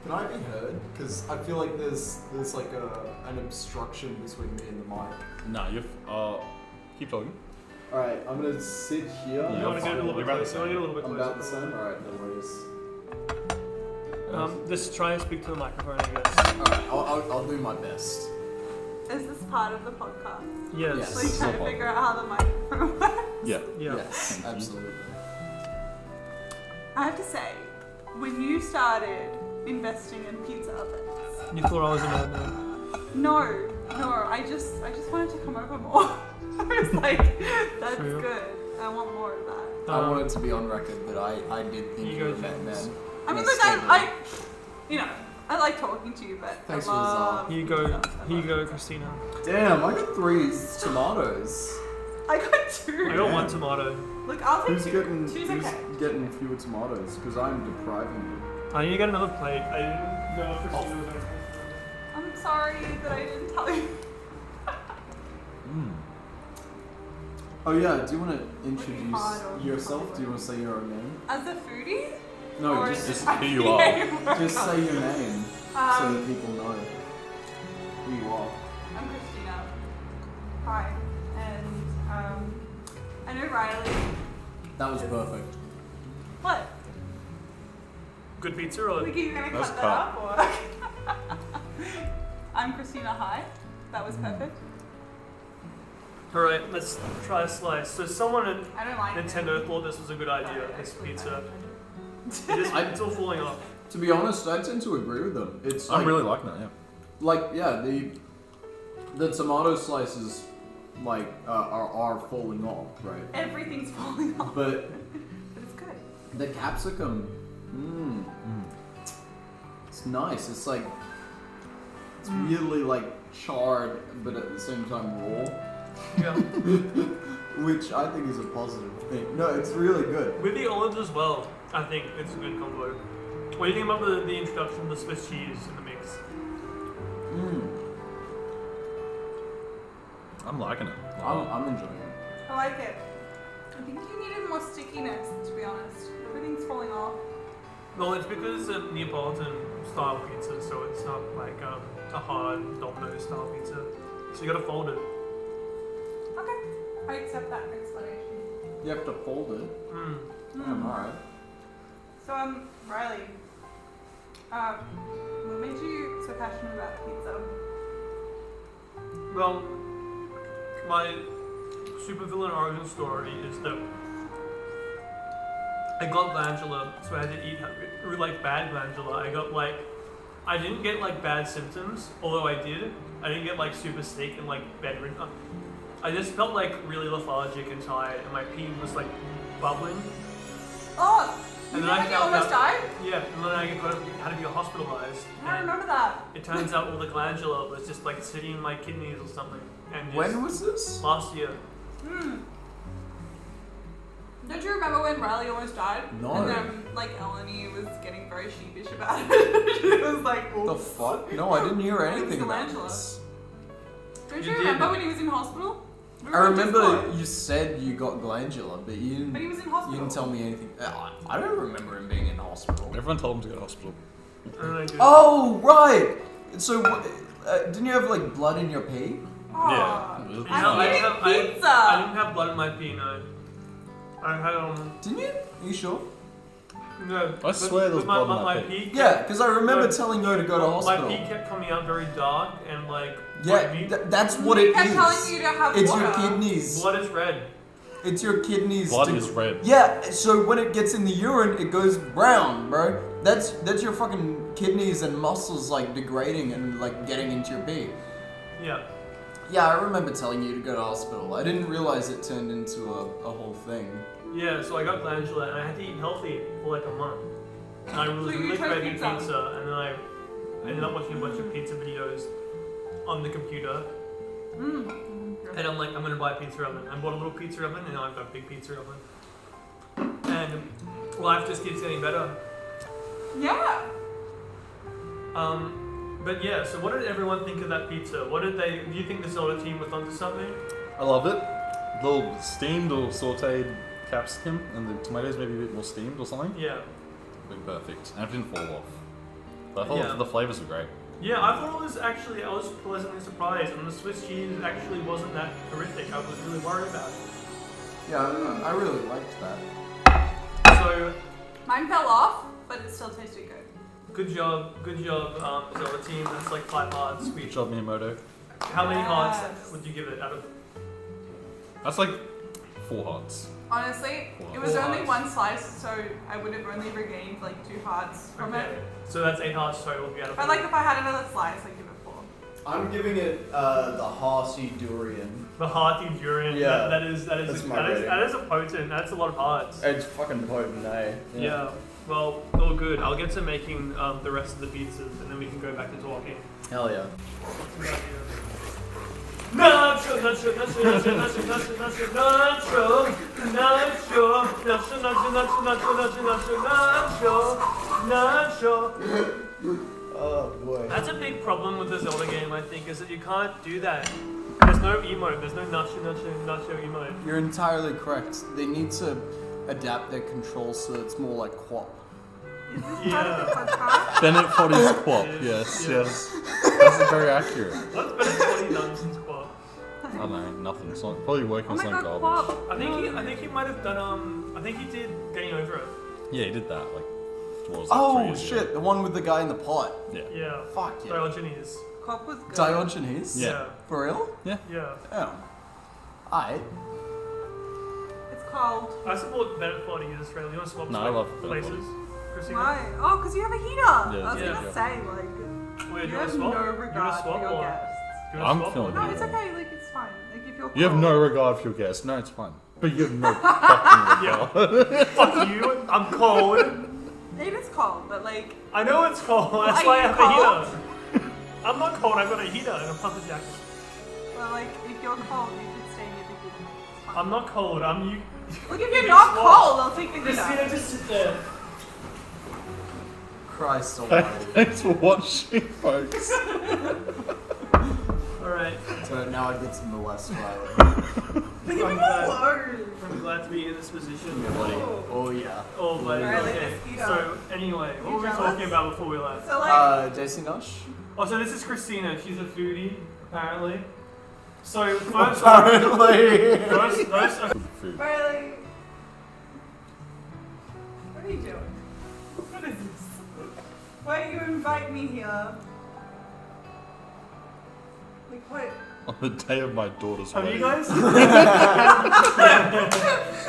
Can I be heard? Because I feel like there's like an obstruction between me and the mic. Nah, you're. Keep talking. All right, I'm gonna sit here. You want to get a little bit You're about the closer? You want to get a little bit I'm closer? about the same. All right, no worries. Just try and speak to the microphone, I guess. All right, I'll do my best. Is this part of the podcast? Yes. Yes. Like trying to figure out how the microphone works? Yeah. Yeah. Yes, absolutely. I have to say, when you started investing in pizza ovens, You thought I was a madman. no, I just wanted to come over more. I was like, that's True. good. I want more of that. I wanted to be on record that I did think You you go, were a man. James. I mean, Yes, look, David. I, you know, I like talking to you, but Thanks I for the love Here you pizza. go. I Here you love go, pizza. Christina. Damn, I got 3 tomatoes. I got 2. I got 1 tomato. Look, I'll take Who's 2. getting 2's who's okay. getting fewer tomatoes? Because I'm depriving you. I need to get another plate. I didn't know if Christina was going to. I'm sorry that I didn't tell you. Oh yeah, do you want to hard introduce on yourself? Do you want to say your own name? As a foodie? No, Or just is it who you are. just say your name so that Um, people know who you are. I'm Christina. Hi. And I know Riley. That was perfect. What? Good pizza or? Like, are you gonna That's cut that up or? I'm Christina. Hi. That was perfect. Alright, let's try a slice. So someone at I don't like Nintendo it. thought this was a good idea, this pizza. I- It's all falling off. To be honest, I tend to agree with them. It's like, I'm really liking it. Yeah. like yeah, the tomato slices like are falling off, right? Everything's falling off. But But it's good. the capsicum, it's nice. It's like it's weirdly like charred, but at the same time raw, Yeah. which I think is a positive thing. No, it's really good. With the olives as well, I think it's a good combo. What do you think about the introduction of the Swiss cheese in the mix? I'm liking it. I'm enjoying it. I like it. I think you needed more stickiness, to be honest. Everything's falling off. Well, it's because it's a Neapolitan style pizza, so it's not like a hard Domino style pizza. So you gotta fold it. Okay. I accept that explanation. You have to fold it. Mm. Damn, alright. So, Riley, what made you so passionate about pizza? Well, my supervillain origin story is that I got glandular, so I had to eat like bad glandular. I didn't get like bad symptoms, although I did. I didn't get like super sick and like bedridden. I just felt like really lethargic and tired, and my pee was like bubbling. Oh! You And know then I when you found almost out- died? Yeah, and then I had to be hospitalized. I and remember that. It turns out all the glandular was just like sitting in my kidneys or something. And just When was this? last year. Don't you remember when Riley almost died? No. And then, like, Eleni was getting very sheepish about it. She was like, The oops. fuck? No, I didn't hear It was anything about glandular. this. Don't You you did. remember when he was in hospital? We I were on remember Discord. you said you got glandular, but you didn't. But he was in You hospital. didn't tell me anything. I don't remember him being in hospital. Everyone told him to go to hospital. And I did. Oh right. So didn't you have like blood in your pee? Aw. Yeah. I'm eating pizza. I didn't have blood in my pee, no. I had Didn't you? Are you sure? no. I swear there was my, blood in my that pee. pee. Yeah, because I remember No. telling you to go to My hospital. pee kept coming out very dark and like. Yeah, white meat. that's what We it kept is. telling you to have It's water. your kidneys. Blood is red. It's your kidneys. Blood is red. Yeah, so when it gets in the urine, it goes brown, bro. That's your fucking kidneys and muscles like degrading and like getting into your pee. Yeah. Yeah, I remember telling you to go to hospital. I didn't realize it turned into a whole thing. Yeah, so I got glandular and I had to eat healthy for like a month. And I was So you really tried craving pizza? pizza, and then I ended up watching a bunch of pizza videos on the computer. And I'm like, I'm gonna buy a pizza oven. I bought a little pizza oven, and now I've got a big pizza oven. And life just keeps getting better. Yeah. But yeah, so what did everyone think of that pizza? Do you think the ZELDA team was onto something? I love it. Little steamed or sauteed capsicum, and the tomatoes maybe a bit more steamed or something. Yeah. Been perfect, and it didn't fall off. But I thought Yeah. the flavors were great. Yeah, I thought it was actually, I was pleasantly surprised, and the Swiss cheese actually wasn't that horrific. I was really worried about it. Yeah, I really liked that. So, Mine fell off, but it still tasted good. good job, ZELDA team. That's like 5 hearts. Good job, Miyamoto. How many hearts Yes. would you give it out of? That's like 4 hearts. Honestly, it was Four only hearts. one slice, so I would have only regained like 2 hearts from Okay. it. So that's 8 hearts total. Out of But like if I had another slice, I'd give it 4. I'm giving it the hearty durian. the hearty durian. Yeah, that is that's my rating. that is a potent. That's a lot of hearts. It's fucking potent, eh? Yeah. Well, all good. I'll get to making the rest of the pizzas, and then we can go back to talking. Hell yeah. Nacho, nacho, nacho, nacho, nacho, nacho, nacho, nacho, nacho, nacho, nacho, nacho, nacho, nacho. Oh boy. That's a big problem with the ZELDA game, I think, is that you can't do that. There's no emote. There's no nacho, nacho, nacho emote. You're entirely correct. They need to adapt their controls so it's more like QWOP. Yeah. Bennett Foddy's quap. Yes, Yeah. yes. That's very accurate. What's better than 20 done since Quap? I don't know, nothing. It's not, probably working Oh on my something god, garbage. Pop! I think he might have done I think he did Getting Over It. Yeah, he did that like towards like 3 Oh years shit, ago. the one with the guy in the pot. Yeah. Yeah. Fuck yeah. Diogenes. Cop was good. Diogenes? Yeah. For real? Yeah. Oh. Aight. It's called. I support Bennett Foddy in Australia. You want to swap No, I love Bennett places? Christina? Why? Oh, because you have a heater. Yeah, I was yeah. gonna say like Wait, you you have want to swap? no You want regard to for swap your or? guests. You wanna I'm swap feeling or- No, Yeah. it's okay. Like it's fine. Like if you're. You have cool. no regard for your guests. No, it's fine. But you have no fucking regard. Fuck you, I'm cold. It is cold, but like I know it's cold, that's Are why I you have cold? a heater. I'm not cold, I've got a heater and a puffer jacket. well, like if you're cold, you should stay in your bikini. It's fine. I'm not cold, I'm you. Look, if you're not cold, I'll take the Christina, heater. just sit there. Christ almighty. Thanks for watching, folks. Alright, So now I get to molest Riley. Leave him glad- alone. I'm glad to be in this position. Oh yeah. Oh, buddy, Alright, like okay. this heater. So, anyway, what You were we jealous? talking about before we left? So like, Daisy Nosh? Oh, so this is Christina, she's a foodie, apparently. So, first, Apparently. first, Food. Riley, what are you doing? what is this? Why you invite me here? Like what? On the day of my daughter's Have wedding. you guys? Have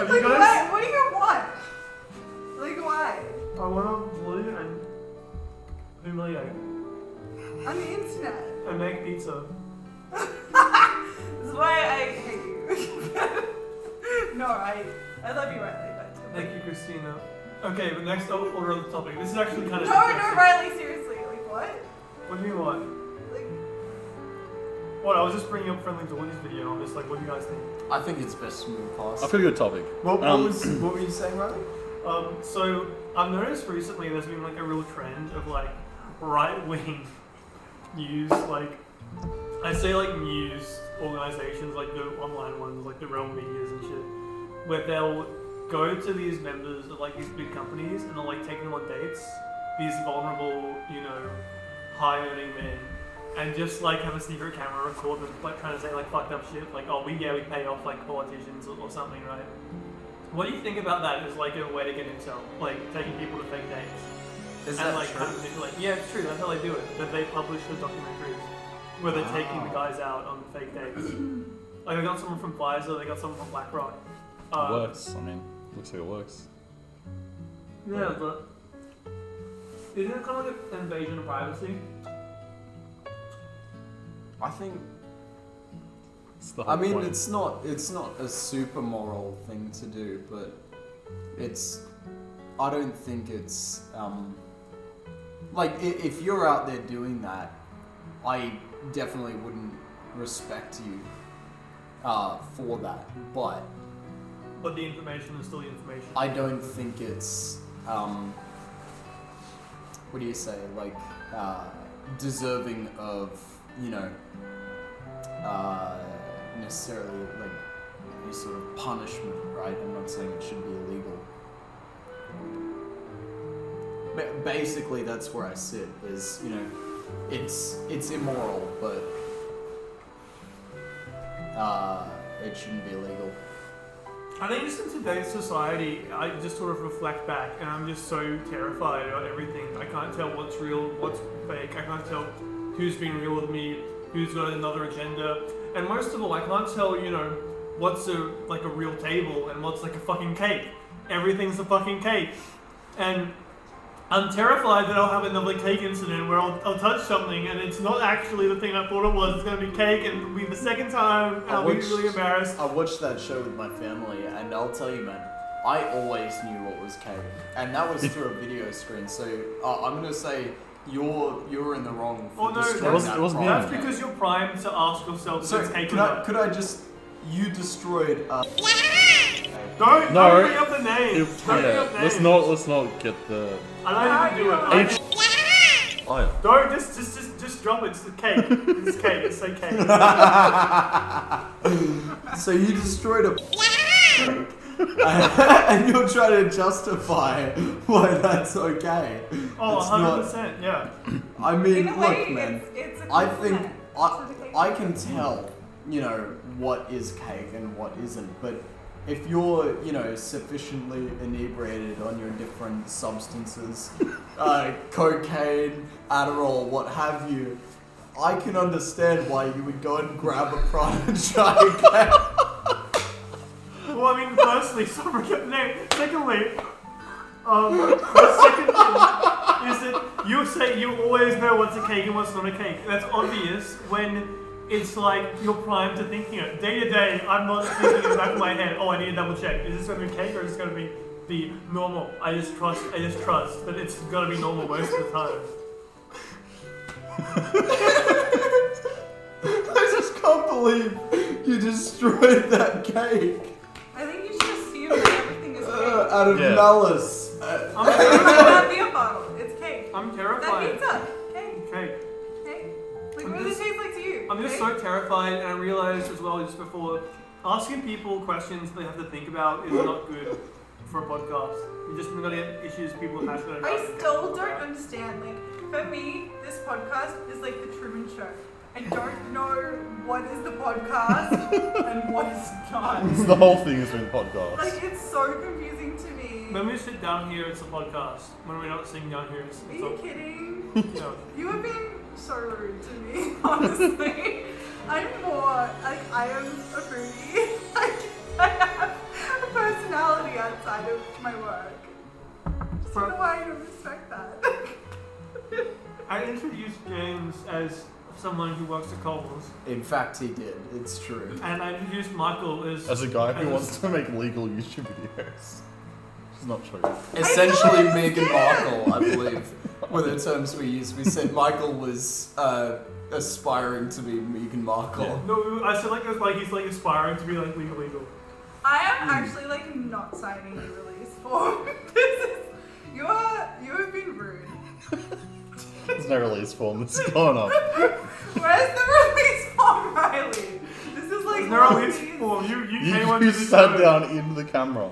you Like guys? what do you want? Like why? I want to bully and humiliate On the internet. and make pizza. This is why I hate you. No, I love you, Riley, but Thank you, Christina. Okay, but next order of the topic. This is actually kind of no, interesting. Riley, seriously, like what? What do you mean what? Like What? I was just bringing up Friendly Geordie's video. I'm just like, what do you guys think? I think it's best to move past. I feel a good topic. What Um, what were you saying, Riley? So I've noticed recently there's been like a real trend of like right-wing news, like I say like news organizations, like the online ones, like the Realm Medias and shit, where they'll go to these members of like these big companies and they'll like take them on dates, these vulnerable, you know, high-earning men, and just like have a secret camera record them like trying to say like fucked up shit, like oh we pay off like politicians or something, right? What do you think about that as like a way to get intel, like taking people to fake dates? Is And that like true? kind of manipulate. Yeah, it's true. That's how they do it. That they publish the documentaries where they're taking the guys out on fake dates. Like they got someone from Pfizer, they got someone from BlackRock. It works. I mean, looks like it works. Yeah, but isn't it kind of like an invasion of privacy? I think the whole I mean, point. it's not a super moral thing to do, but I don't think it's like if you're out there doing that, I definitely wouldn't respect you for that. But the information is still the information. I don't think it's what do you say, like deserving of, you know, necessarily like any sort of punishment, right? I'm not saying it should be illegal. But basically, that's where I sit. Is, you know, it's immoral, but it shouldn't be illegal. I think just in today's society, I just sort of reflect back, and I'm just so terrified about everything. I can't tell what's real, what's fake. I can't tell who's being real with me, who's got another agenda, and most of all, I can't tell, you know, what's a real table and what's like a fucking cake. Everything's a fucking cake, and I'm terrified that I'll have another cake incident where I'll touch something and it's not actually the thing I thought it was. It's going to be cake, and it'll be the second time, and I'll be really embarrassed. I watched that show with my family, and I'll tell you, man, I always knew what was cake, and that was through a video screen. So I'm gonna say you're in the wrong. For Oh no, destroying it was me. that's because you're primed to ask yourself So if it's cake or could not. I just? You destroyed. Don't bring up the name. Don't bring Yeah, up let's names. not get the I don't even do it. H. Oh yeah. Don't just drop it. It's a cake. It's cake. It's a cake. So you destroyed a. And you're trying to justify why that's okay. Oh, It's 100%. Yeah. I mean, In a look, way, man. it's a I think compliment to the cake. I can tell, you know, what is cake and what isn't. But if you're, you know, sufficiently inebriated on your different substances, cocaine, Adderall, what have you, I can understand why you would go and grab a pride and try again. Well, I mean, firstly, sorry, no. Secondly, the second thing is that you say you always know what's a cake and what's not a cake. That's obvious when it's like you're primed to thinking it. Day to day, I'm not thinking in the back of my head, oh, I need to double check. Is this going to be cake or is this going to be normal? I just trust that it's going to be normal most of the time. I just can't believe you destroyed that cake I think you should assume that everything is cake. out of Yeah. malice. That beer bottle, it's cake. I'm That terrified. pizza, cake. Cake. Cake. Like, I'm what does it just- taste like to you? I'm just Cake? so terrified, and I realized as well just before, asking people questions they have to think about is not good for a podcast. You're just gonna get issues people are passionate about. I still don't understand. Like, for me, this podcast is like the Truman Show. I don't know what is the podcast and what is not. The whole thing has been podcast. Like, it's so confusing to me. When we sit down here, it's a podcast. When we're not sitting down here, it's Are you kidding? no. You have been so rude to me, honestly. I'm more, like, I am a foodie. Like, I have a personality outside of my work. Just don't know why I don't respect that. I introduced James as someone who works at Coles, In fact, he did. It's true. and I introduced Michael As a guy who as wants to make legal YouTube videos. It's not true. Essentially, don't Meghan understand. Markle, I believe, were the terms we used. We said Michael was aspiring to be Meghan Markle. No, I said like it was like he's like aspiring to be like legal. I am actually, like, not signing the release form. This is, you have been rude. There's no release form. This is going up. Where's the release form, Riley? This is like There's no release Riley's- form. You came onto You the sat show. down into the camera.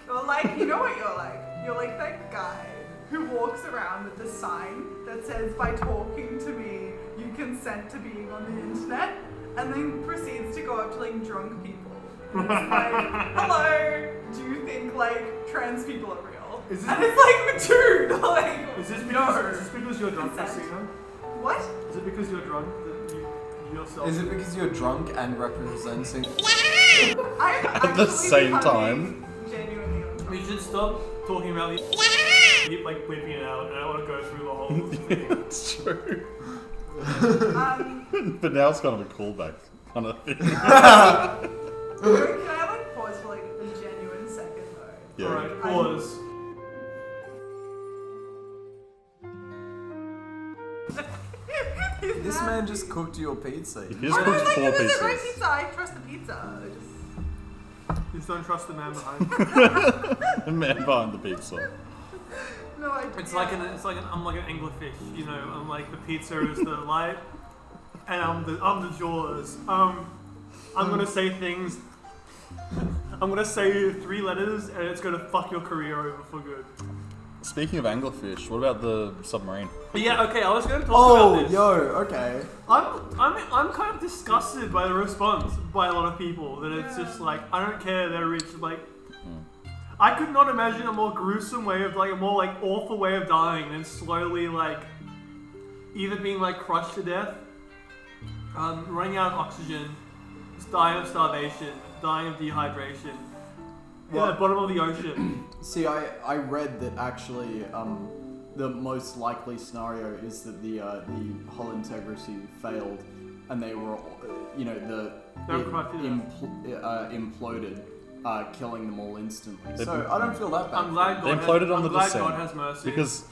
You're like, you know what you're like? You're like that guy who walks around with the sign that says, by talking to me, you consent to being on the internet, and then proceeds to go up to, like, drunk people. And it's like, hello, do you think, like, trans people are real? Is this- And it's like, dude, like, Is this no. because you're drunk, Consent. Christina? What? Is it because you're drunk that you yourself? Is it because you're drunk and representing? I'm At the same time. Genuinely uncomfortable. We should stop talking about the keep like whipping it out, and I don't want to go through the whole thing. It's true. Um, But now it's kind of a callback. kind of thing. Can I like pause for like a genuine second though? Yeah. Alright, pause. This man just cooked your pizza. He just I cooked was like, 4 it was a great pieces. pizza. I trust the pizza. Just don't trust the man behind. The man behind the pizza. No, I. I'm like an anglerfish, you know. I'm like the pizza is the light, and I'm the jaws. I'm gonna say things. I'm gonna say 3 letters, and it's gonna fuck your career over for good. Speaking of anglerfish, what about the submarine? But yeah, okay. I was gonna talk about this. Okay. I'm kind of disgusted by the response by a lot of people that it's just like I don't care, they're rich. Like I could not imagine a more gruesome way of like a more like awful way of dying than slowly like either being like crushed to death, running out of oxygen, just dying of starvation, dying of dehydration, at the bottom of the ocean. See, I read that actually the most likely scenario is that the hull integrity failed, and they were, imploded, killing them all instantly. So I don't feel that bad. I'm glad They God imploded on the glad descent. God has mercy. Because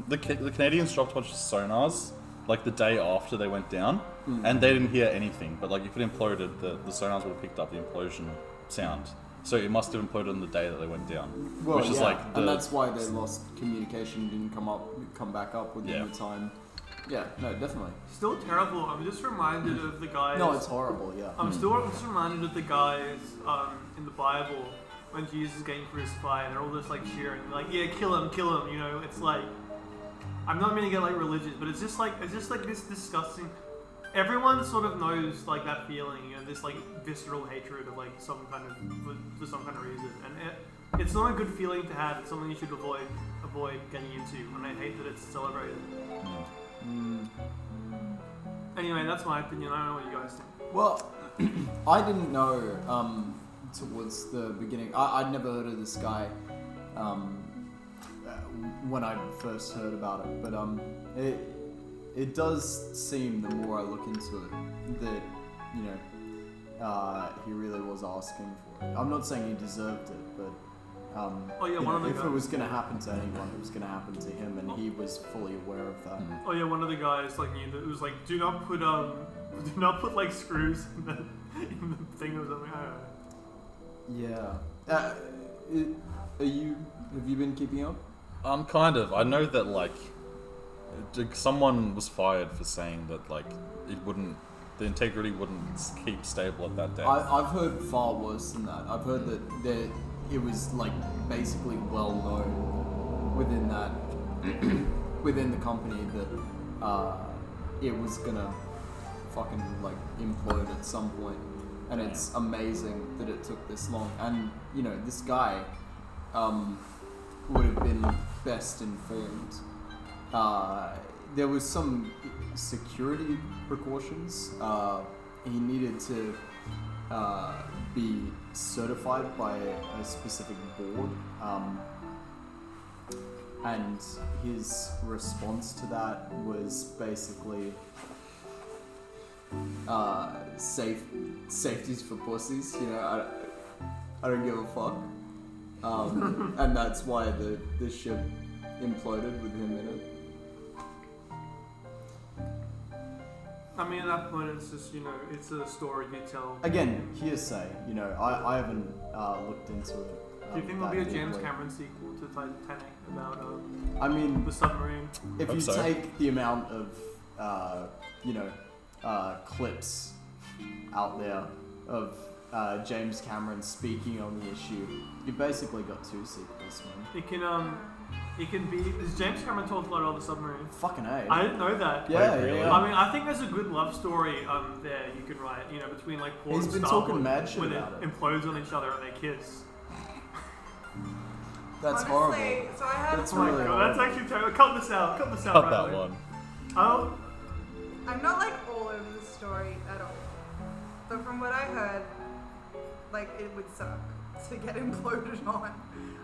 the Canadians dropped a bunch of sonars like the day after they went down, and they didn't hear anything. But like if it imploded, the sonars would have picked up the implosion sound. So it must have imploded on the day that they went down. Well, which is yeah, like and that's why they lost communication, didn't come back up within the time. Yeah, no, definitely. Still terrible. I'm just reminded of the guys. No, it's horrible. Yeah. I'm just reminded of the guys in the Bible when Jesus is getting crucified, and they're all just like cheering, like, yeah, kill him, kill him. You know, it's like I'm not meaning to get like religious, but it's just like this disgusting. Everyone sort of knows like that feeling, you know, this like visceral hatred of like some kind of for some kind of reason, and it's not a good feeling to have. It's something you should avoid getting into, and I hate that it's celebrated. Anyway, that's my opinion. I don't know what you guys think. Well, I didn't know towards the beginning. I'd never heard of this guy when I first heard about it, but it does seem, the more I look into it, that he really was asking for it. I'm not saying he deserved it, but if it was going to happen to anyone, it was going to happen to him, and he was fully aware of that. Oh yeah, one of the guys like knew that it was like do not put like screws in the thing or something. I don't know. Yeah. Have you been keeping up? kind of. I know that like someone was fired for saying that like the integrity wouldn't keep stable at that depth. I've heard far worse than that. I've heard that it was like basically well known within the company that it was gonna fucking like implode at some point, and it's amazing that it took this long. And this guy would have been best informed. There was some security precautions. He needed to be certified by a specific board, and his response to that was basically safety's for pussies. I don't give a fuck. And that's why the ship imploded with him in it. I mean, at that point, it's just it's a story you tell. Again, hearsay. I haven't looked into it. Do you think there'll be a James Cameron sequel to Titanic about I mean, the submarine? if Hope you so. take the amount of clips out there of James Cameron speaking on the issue, you basically got 2 sequels, man. It can be. Does James Cameron talk a lot about the submarine? Fucking A. I didn't know that. Yeah, Wait, really? yeah. I mean, I think there's a good love story there you could write. Between like Paul He's and been Starwood, talking mad shit when about it implodes on each other and they kiss. That's Honestly, horrible. So I had That's Oh my really god, that's actually terrible. Cut this out. Cut this out. Cut right that away. one. Oh, I'm not like all over the story at all, but from what I heard, like it would suck to get imploded on.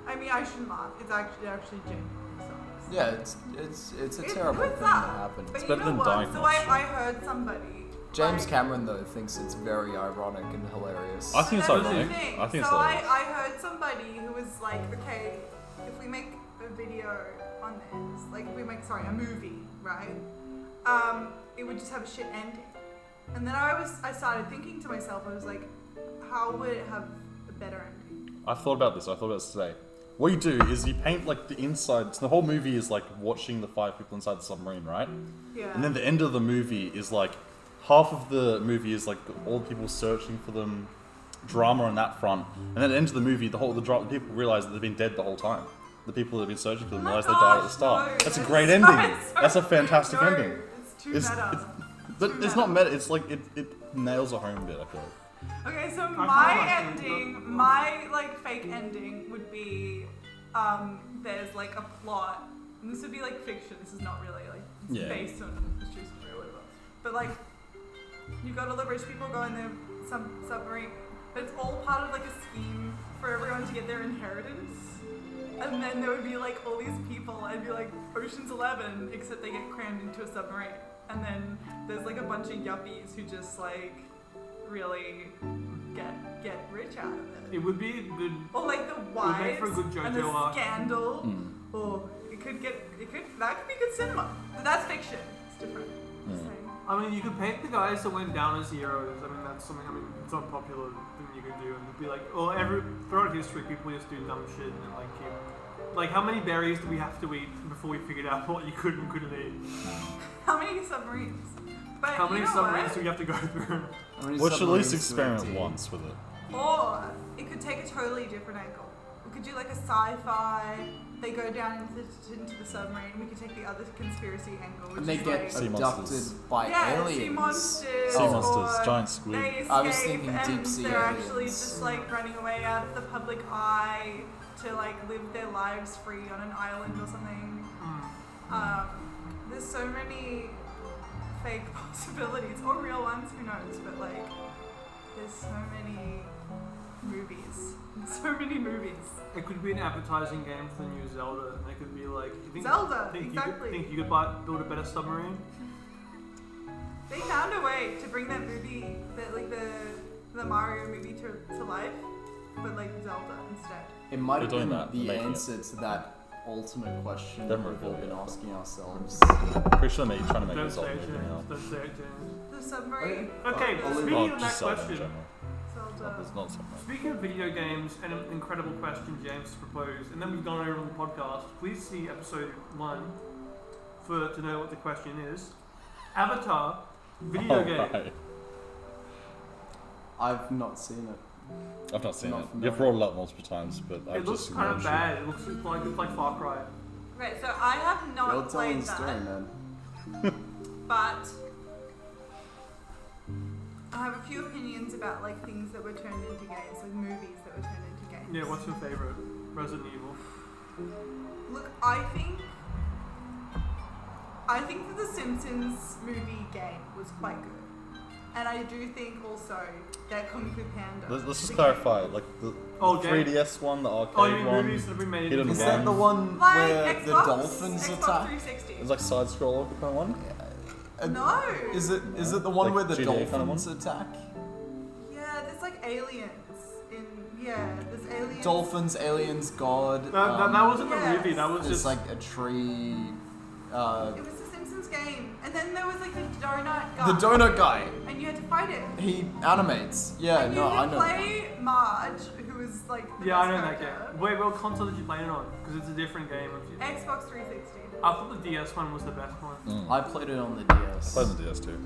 I mean, I shouldn't laugh. It actually genuinely sucks. Yeah, it's a terrible would thing suck, that happened. But It's you better know than what? dying So much. I heard somebody James Like- Cameron though thinks it's very ironic and hilarious. I think it's That's the ironic. thing. I think it's so hilarious. I heard somebody who was like, okay, if we make a video on this, like if we make a movie, right? It would just have a shit ending. And then I started thinking to myself, I was like, how would it have a better ending? I've thought about this. I thought about this today. What you do is you paint like the inside. So the whole movie is like watching the 5 people inside the submarine, right? Yeah. And then the end of the movie is like half of the movie is like all the people searching for them, drama on that front. And then at the end of the movie, the people realize that they've been dead the whole time. The people that have been searching for them Oh my realize they died at the gosh, start. no, That's a that's great so- ending. so- That's a fantastic no, ending. It's too It's, meta. but Too it's not meta. It's like it nails a home bit. I feel. Okay, so quite my like ending, my like fake ending would be, there's like a plot, and this would be like fiction. This is not really like it's Yeah. based on a true story or whatever. But like, you got all the rich people go in their submarine, but it's all part of like a scheme for everyone to get their inheritance. And then there would be like all these people, and it'd be like Ocean's 11, except they get crammed into a submarine. And then there's like a bunch of yuppies who just like really get rich out of it. It would be good. Or like the make wives for a good and the JoJo arc. scandal. Mm. Or that could be good cinema. But that's fiction. It's different. Just Mm. saying. I mean, you could paint the guys that went down as heroes. I mean, that's something. I mean, it's not popular thing you could do. And it'd be like, oh, throughout history, people just do dumb shit and like keep. Like, how many berries do we have to eat before we figured out what you could and couldn't eat? How many submarines? But How many you know submarines what? do we have to go through? How many We should at least submarines do we experiment have to once with it. Or it could take a totally different angle. We could do like a sci-fi. They go down into the submarine. We could take the other conspiracy angle, which And they is get like, Sea abducted monsters. by yeah, aliens. sea monsters. Sea monsters, or giant squid. They escape I was thinking and deep sea they're actually aliens. just like running away out of the public eye to like live their lives free on an island or something. There's so many fake possibilities, or real ones, who knows, but like there's so many movies. So many movies. It could be an advertising game for the new Zelda, and it could be like, you think, Zelda, think exactly. You could build a better submarine? They found a way to bring that movie, the Mario movie to life, but like Zelda instead. It might have They're doing been that, the they're making answer to that ultimate question They're we've all moving been it. asking ourselves. Pretty sure they're trying to make Don't it say Zelda it, movie now. James. Don't say it, James. The submarine. Okay, I'll leave speaking Oh, of that just Zelda in question, general. Zelda. It's not something. speaking of video games and an incredible question James proposed, and then we've gone over on the podcast, please see episode 1 to know what the question is. Avatar, video game. Right. I've not seen it. I've not seen Not it. familiar. You've brought it up multiple times, but I've It looks just kind of ignored you. bad. It looks like Far Cry. Right, so I have You're not telling played the story, that, man. but I have a few opinions about like things that were turned into games, like movies that were turned into games. Yeah, what's your favorite? Resident Evil. Look, I think that the Simpsons movie game was quite good. And I do think also that Kung Fu Panda. Let's just the clarify, like the Oh, 3DS one, the arcade Oh, you mean one. movies that have been made Hidden into Is One. that the one Like where Xbox, the dolphins Xbox attack? 360. It's like side scroller kind of one. No. Is it the one Like where the GTA kind of dolphins attack? Yeah, there's like aliens there's aliens. Dolphins, aliens, God. That wasn't the Yes. movie. That was It's just like a tree. It was the Simpsons game, and then there was like the donut guy. The donut guy. And you had to fight it. He animates. Yeah, and no, you I could know. play Marge, who was like the yeah, I best know that character. game. Wait, what console did you play it on? Because it's a different game. Xbox 360. I thought the DS one was the best one. Mm. I played it on the DS. I played the DS too.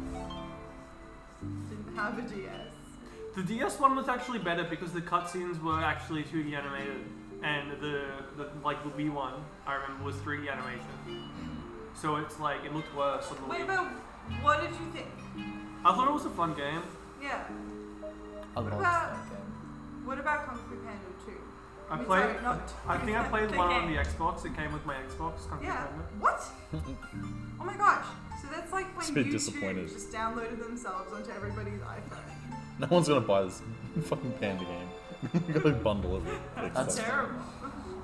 Didn't have a DS. The DS one was actually better because the cutscenes were actually 2D animated, and the Wii one I remember was 3D animation. So it's like it looked worse on the Wait, Wii. but what did you think? I thought it was a fun game. Yeah. I loved about- that game. What about Kung Fu Panda 2? I mean, played. sorry, not I think I played the one on game. the Xbox. It came with my Xbox. Kung Fu Yeah. Panda. What? Oh my gosh. So that's like when It's a bit YouTube disappointed. just downloaded themselves onto everybody's iPhone. No one's gonna buy this fucking Panda game. You gotta bundle it with That's Xbox. Terrible.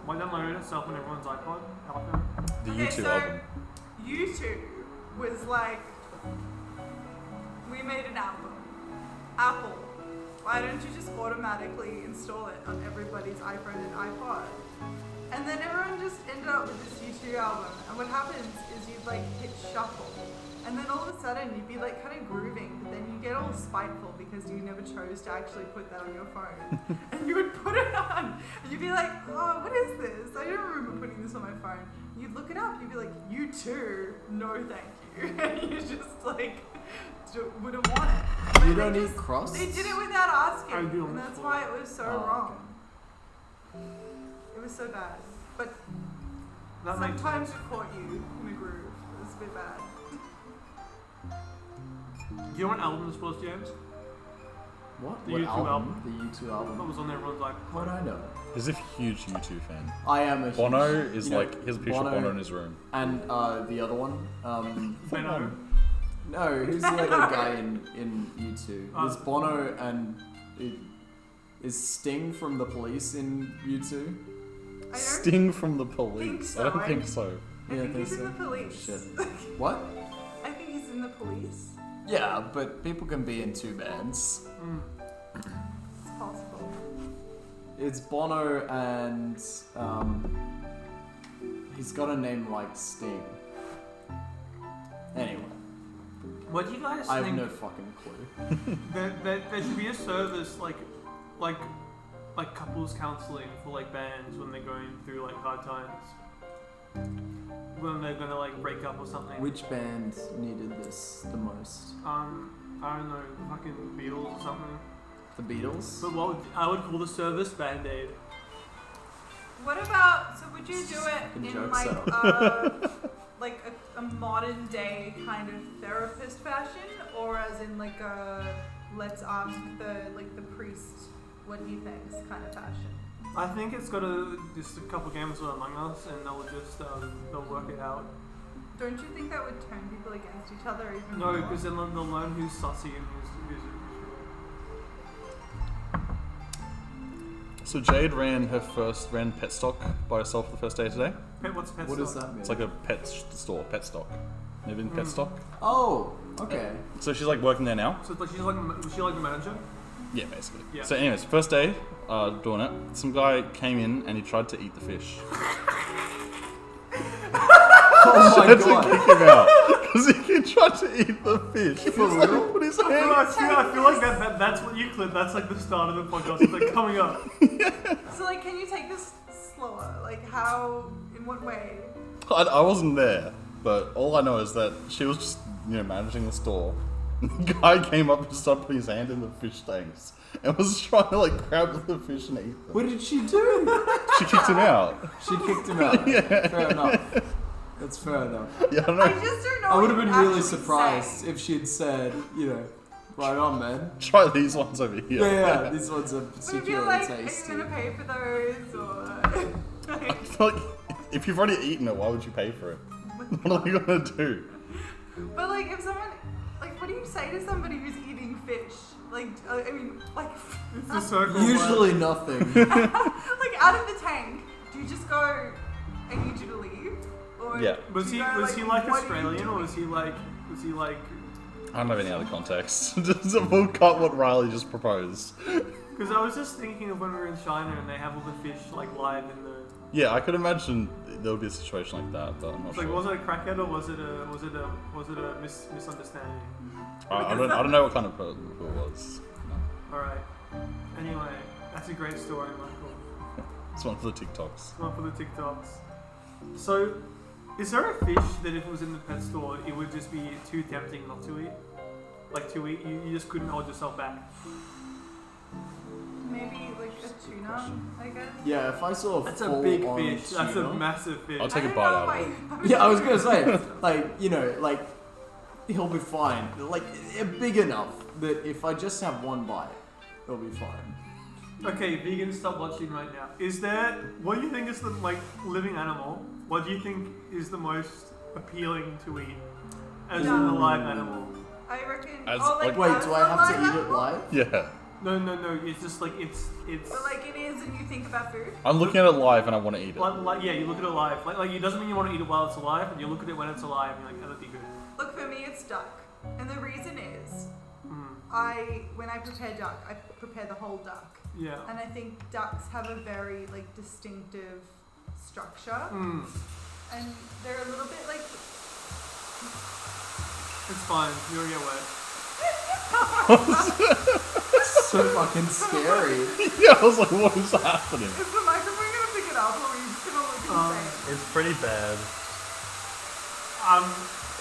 Why download it itself on everyone's iPod? iPhone? The Okay, YouTube so album. YouTube was like, we made an album. Apple, why don't you just automatically install it on everybody's iPhone and iPod? And then everyone just ended up with this YouTube album. And what happens is you'd like hit shuffle. And then all of a sudden you'd be like kind of grooving, but then you get all spiteful because you never chose to actually put that on your phone. And you would put it on, and you'd be like, oh, what is this? I don't remember putting this on my phone. You'd look it up, you'd be like, you too? No, thank you. And you just like wouldn't want it. But You they don't just- eat crust? They did it without asking, I do. and that's why it was so Oh, wrong. It was so bad. But That makes sometimes sense. it caught you in a groove. It was a bit bad. Do you know what album this was, James? What? The What U2 album. The U2 That album. was on everyone's like. How would I know? He's a huge U2 fan. I am a Bono huge, is you know, like, his picture of Bono in his room. And the other one, Bono. no, who's the other guy in U2? There's Bono and is Sting from The Police in U2? I don't Sting from the police. so. I don't think so. I Yeah, I think think he's in so. the police. Shit. What? I think he's in the police. Yeah, but people can be in two bands. Mm. It's possible. It's Bono and he's got a name like Sting. Anyway, What do you guys I have think? no fucking clue. There should be a service like couples counseling for like bands when they're going through like hard times. When they're gonna like break up or something. Which band needed this the most? I don't know, fucking Beatles or something. The Beatles? But I would call the service Band-Aid. What about, so would you do Fucking it in joke like setup. like a modern day kind of therapist fashion, or as in like a let's ask the priest what he thinks kind of fashion? I think it's got just a couple games with Among Us, and they'll work it out. Don't you think that would turn people against each other even No, more? because then they'll learn who's sussy and who's real. So Jade ran pet stock by herself the first day today. What's pet What does stock? that mean? It's like a pet store, pet stock. Never been pet stock? Oh, okay. So she's like working there now? So was she like the manager? Yeah, basically. Yeah. So anyways, first day doing it, some guy came in and he tried to eat the fish. Oh my Had to god. kick him out because he tried to eat the fish. For He's like, real? put his I hand. feel like that's what you clip. That's like the start of the podcast. It's like coming up. So like, can you take this slower? Like how, in what way? I wasn't there, but all I know is that she was just managing the store. The guy came up and started putting his hand in the fish tanks and was trying to like grab the fish and eat them. What did she do? She kicked him out. She kicked him out. Yeah. Fair enough. That's fair enough. Yeah, I don't I know. just don't know. I what would have you'd been really actually surprised say. if she had said, right on, man. Try these ones over here. Yeah, these ones are But if particularly you're like, tasty. are you gonna pay for those or? I feel like if you've already eaten it, why would you pay for it? What are you gonna do? But like, if someone, like, what do you say to somebody who's eating fish? Like, I mean, like, It's a circle. Usually nothing. like out of the tank. Do you just go, I need you to leave? Or Yeah. Was do he you go, was he like what are you Australian or doing? was he like I don't have any other context. Just we'll cut what Riley just proposed. Because I was just thinking of when we were in China and they have all the fish like live in the. Yeah, I could imagine there would be a situation like that, but I'm not It's sure. like, was it a crackhead or was it a misunderstanding? I don't know what kind of person it was. No. All right. Anyway, that's a great story, Michael. It's one for the TikToks. One for the TikToks. So, is there a fish that if it was in the pet store, it would just be too tempting not to eat? Like to eat, you just couldn't hold yourself back. Maybe like a tuna, I guess. Yeah, if I saw a That's a full big on fish. That's a tuna- massive fish. I'll take a I don't bite know out why of it. you- Yeah, I was gonna say, he'll be fine. Like, big enough that if I just have one bite, it'll be fine. Okay, vegans, stop watching right now. Is there? What do you think is the living animal? What do you think is the most appealing to eat as an Yeah. alive animal? I reckon. As- oh, like, like- Wait, as do I a have to live eat it animal? live? Yeah. No. It's just like it's. But like it is, and you think about food. I'm looking at it live and I want to eat it. Like yeah, you look at it alive. Like it doesn't mean you want to eat it while it's alive, and you look at it when it's alive, and you're like, that'd be good. Look, for me, it's duck, and the reason is when I prepare duck, I prepare the whole duck. Yeah. And I think ducks have a very like distinctive structure, and they're a little bit like. It's fine. You'll get wet. So fucking scary. Yeah, I was like, what is happening? Is the microphone gonna pick it up, or are you just gonna look insane? It's pretty bad.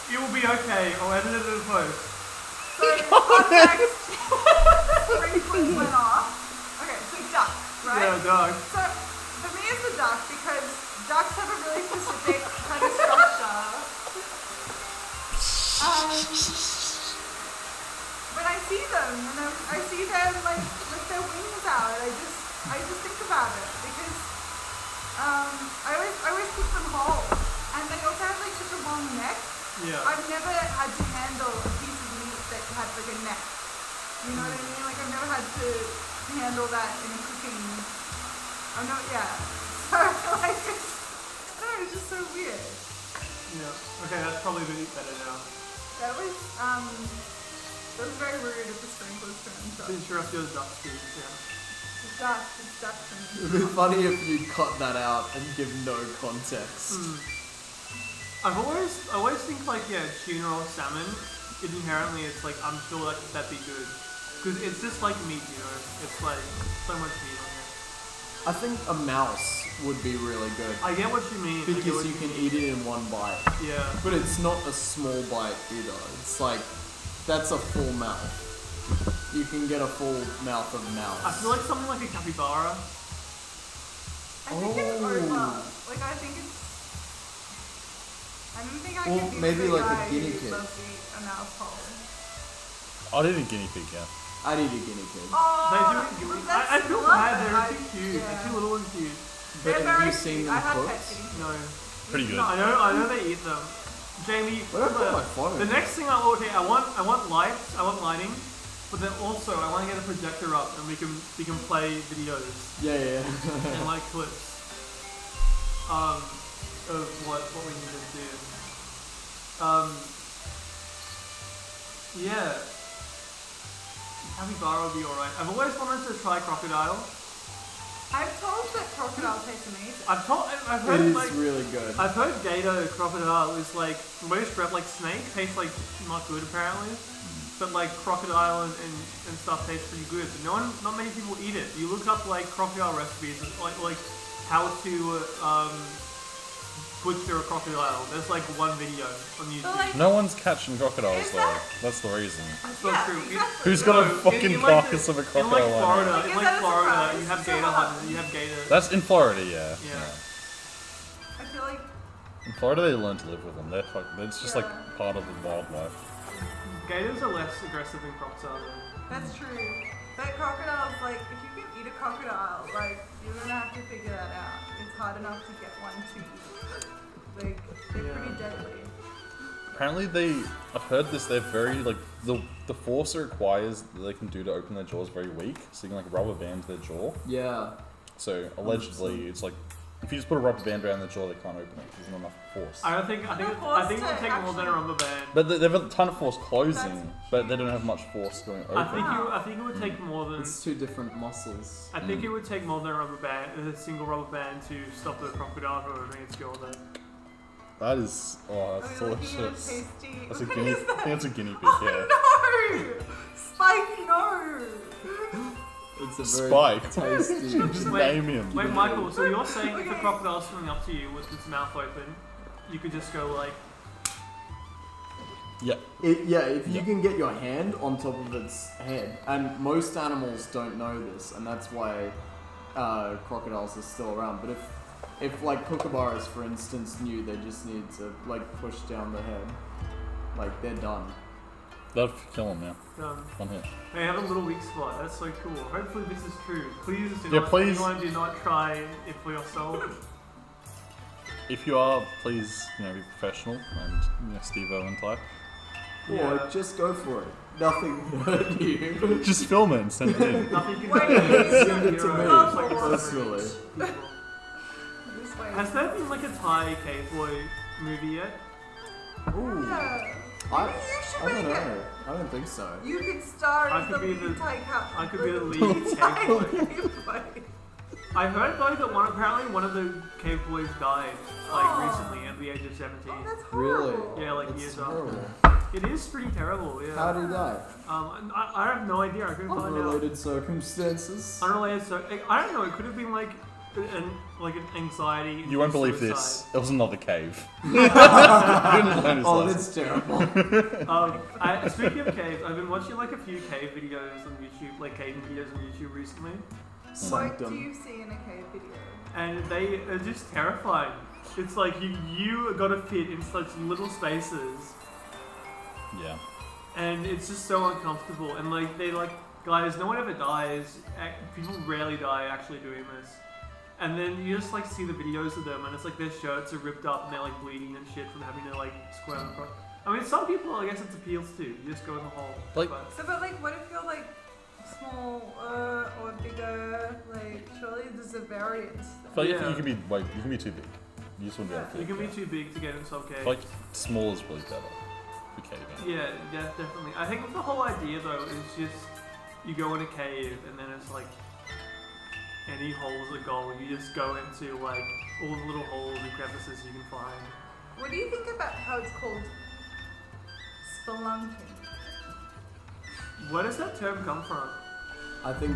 It will be okay. I'll edit it in post. So context, sprinklers went off. Okay, so duck, right? Yeah, dog. So for me it's a duck because ducks have a really specific kind of structure. When I see them, and I see them like with their wings out, I just think about it because I always keep them whole, and they also have like such a long neck. Yeah. I've never had to handle a piece of meat that had like a neck. You know what I mean? Like I've never had to handle that in a cooking. I'm not. Yeah. So I feel like I don't know. It's just so weird. Yeah. Okay, that's probably a bit better now. That was very rude of the sprinklers to interrupt. Interrupt your duck speech, yeah. It's duck for It'd me. be funny if you cut that out and give no context. I always think like tuna or salmon. Inherently, it's like I'm sure that that'd be good because it's just like meat, you know. It's like so much meat on it. I think a mouse would be really good. I get what you mean. I get Because what you can eat it in one bite. Yeah. But it's not a small bite either. It's like, that's a full mouth. You can get a full mouth of mouse. I feel like something like a capybara. I think it's over. Like I think it's. I don't think I Well, can be maybe the like a guy guinea who pig. loves to eat a mouse whole. I did a guinea pig, yeah. I'd eat a guinea pig. Oh, They do. that's I feel love bad. it. They're too cute. Yeah. They're too little and cute. But They're have very you seen cute. them I have cooked? pet guinea pigs. No. Pretty good. No, I know they eat them. Jamie, Where did I put my phone? the next thing I want lights. I want lighting. But then also I want to get a projector up and we can play videos Yeah. and like clips of what we need to do. Yeah. Capybara would be alright. I've always wanted to try crocodile. I'm told that crocodile tastes amazing. I've It heard is like really good. I've heard gator crocodile is like most like snake tastes like not good apparently. But like crocodile and stuff tastes pretty good. But not many people eat it. You look up like crocodile recipes, like how to butcher a crocodile. There's like one video on YouTube. But like, No one's catching crocodiles Is though. that- That's the reason. That's not yeah, true. exactly. Who's got a No, fucking in like carcass of a In crocodile? like on it? Florida, Like, in is like that a Florida, surprise? you have So gator hot. hunters. You have gator. That's in Florida, yeah. Yeah. I feel like In Florida, they learn to live with them. It's just like Yeah. part of the wildlife. Gators are less aggressive than crocodiles. Though. that's true. But crocodiles, like, if you can eat a crocodile, like, you're gonna have to figure that out. It's hard enough to get one to eat. Like, they're pretty deadly. Apparently, I've heard this. They're very like the force it requires that they can do to open their jaw is very weak. So you can like rubber band their jaw. Yeah. So allegedly, it's like if you just put a rubber band around their jaw, they can't open it. There's not enough force. I think it would take more than a rubber band. But they have a ton of force closing, That's- but they don't have much force going open. I think it would take more than. It's two different muscles. I think it would take more than a rubber band, a single rubber band to stop the crocodile from opening its jaw. Then. That is, that's Are we looking at a delicious. tasty? That's a What guinea. is I that? think that's a guinea pig. Yeah. No! Spike, no! It's a very Spike. tasty. Just Wait, name him. Wait, Michael. So you're saying if a Okay. crocodile's swimming up to you with its mouth open, you could just go like, Yeah. If you Yeah. can get your hand on top of its head, and most animals don't know this, and that's why crocodiles are still around. But if like kookaburras, for instance, knew they just need to like push down the head, like they're done. That'd kill him now. One hit. they have a little weak spot. That's so cool. Hopefully this is true. Please do Yeah, not. please. Anyone do not try it for yourself. If you are, please, be professional and Steve Owen type. Yeah. Or just go for it. Nothing will hurt you. Just film it and send it in. Nothing can Wait, send it to me, It's like a personally. separate- This way. Has there been like a Thai cave boy movie yet? Ooh. Yeah. I Maybe you should don't make it. know. I don't think so. You could star I as could the be lead the- type. I could be the lead cave boy. boy. I heard though that apparently one of the cave boys died like Oh. recently at the age of 17. Oh, that's Really? horrible. Yeah, like That's years terrible. after. It is pretty terrible. Yeah. How did he die? I have no idea. I couldn't find out. Unrelated circumstances. Unrelated. So I don't know. It could have been like an anxiety. You won't believe suicide. this. It was another cave. He didn't learn his Oh, lesson. that's terrible. Speaking of caves, I've been watching like a few cave videos on YouTube, like cave videos on YouTube recently, What do Sanctum. you see in a cave video? and they are just terrifying. It's like you gotta fit in such little spaces, Yeah. and it's just so uncomfortable. And like they like, guys, no one ever dies. People rarely die actually doing this. And then you just like see the videos of them, and it's like their shirts are ripped up and they're like bleeding and shit from having to like squirm across. I mean, some people I guess it appeals to. You just go in the hole. Like- But So, but like, what if you're like smaller or bigger? Like, surely there's a variance. I feel like Yeah. you can be you can be too big. You just wouldn't be able to you fit. can be too big to get into some I cave. feel like small is really better for caving. Yeah, definitely. I think the whole idea though is just you go in a cave and then it's like any hole's a goal. You just go into like all the little holes and crevices you can find. What do you think about how it's called spelunking? Where does that term come from? I think.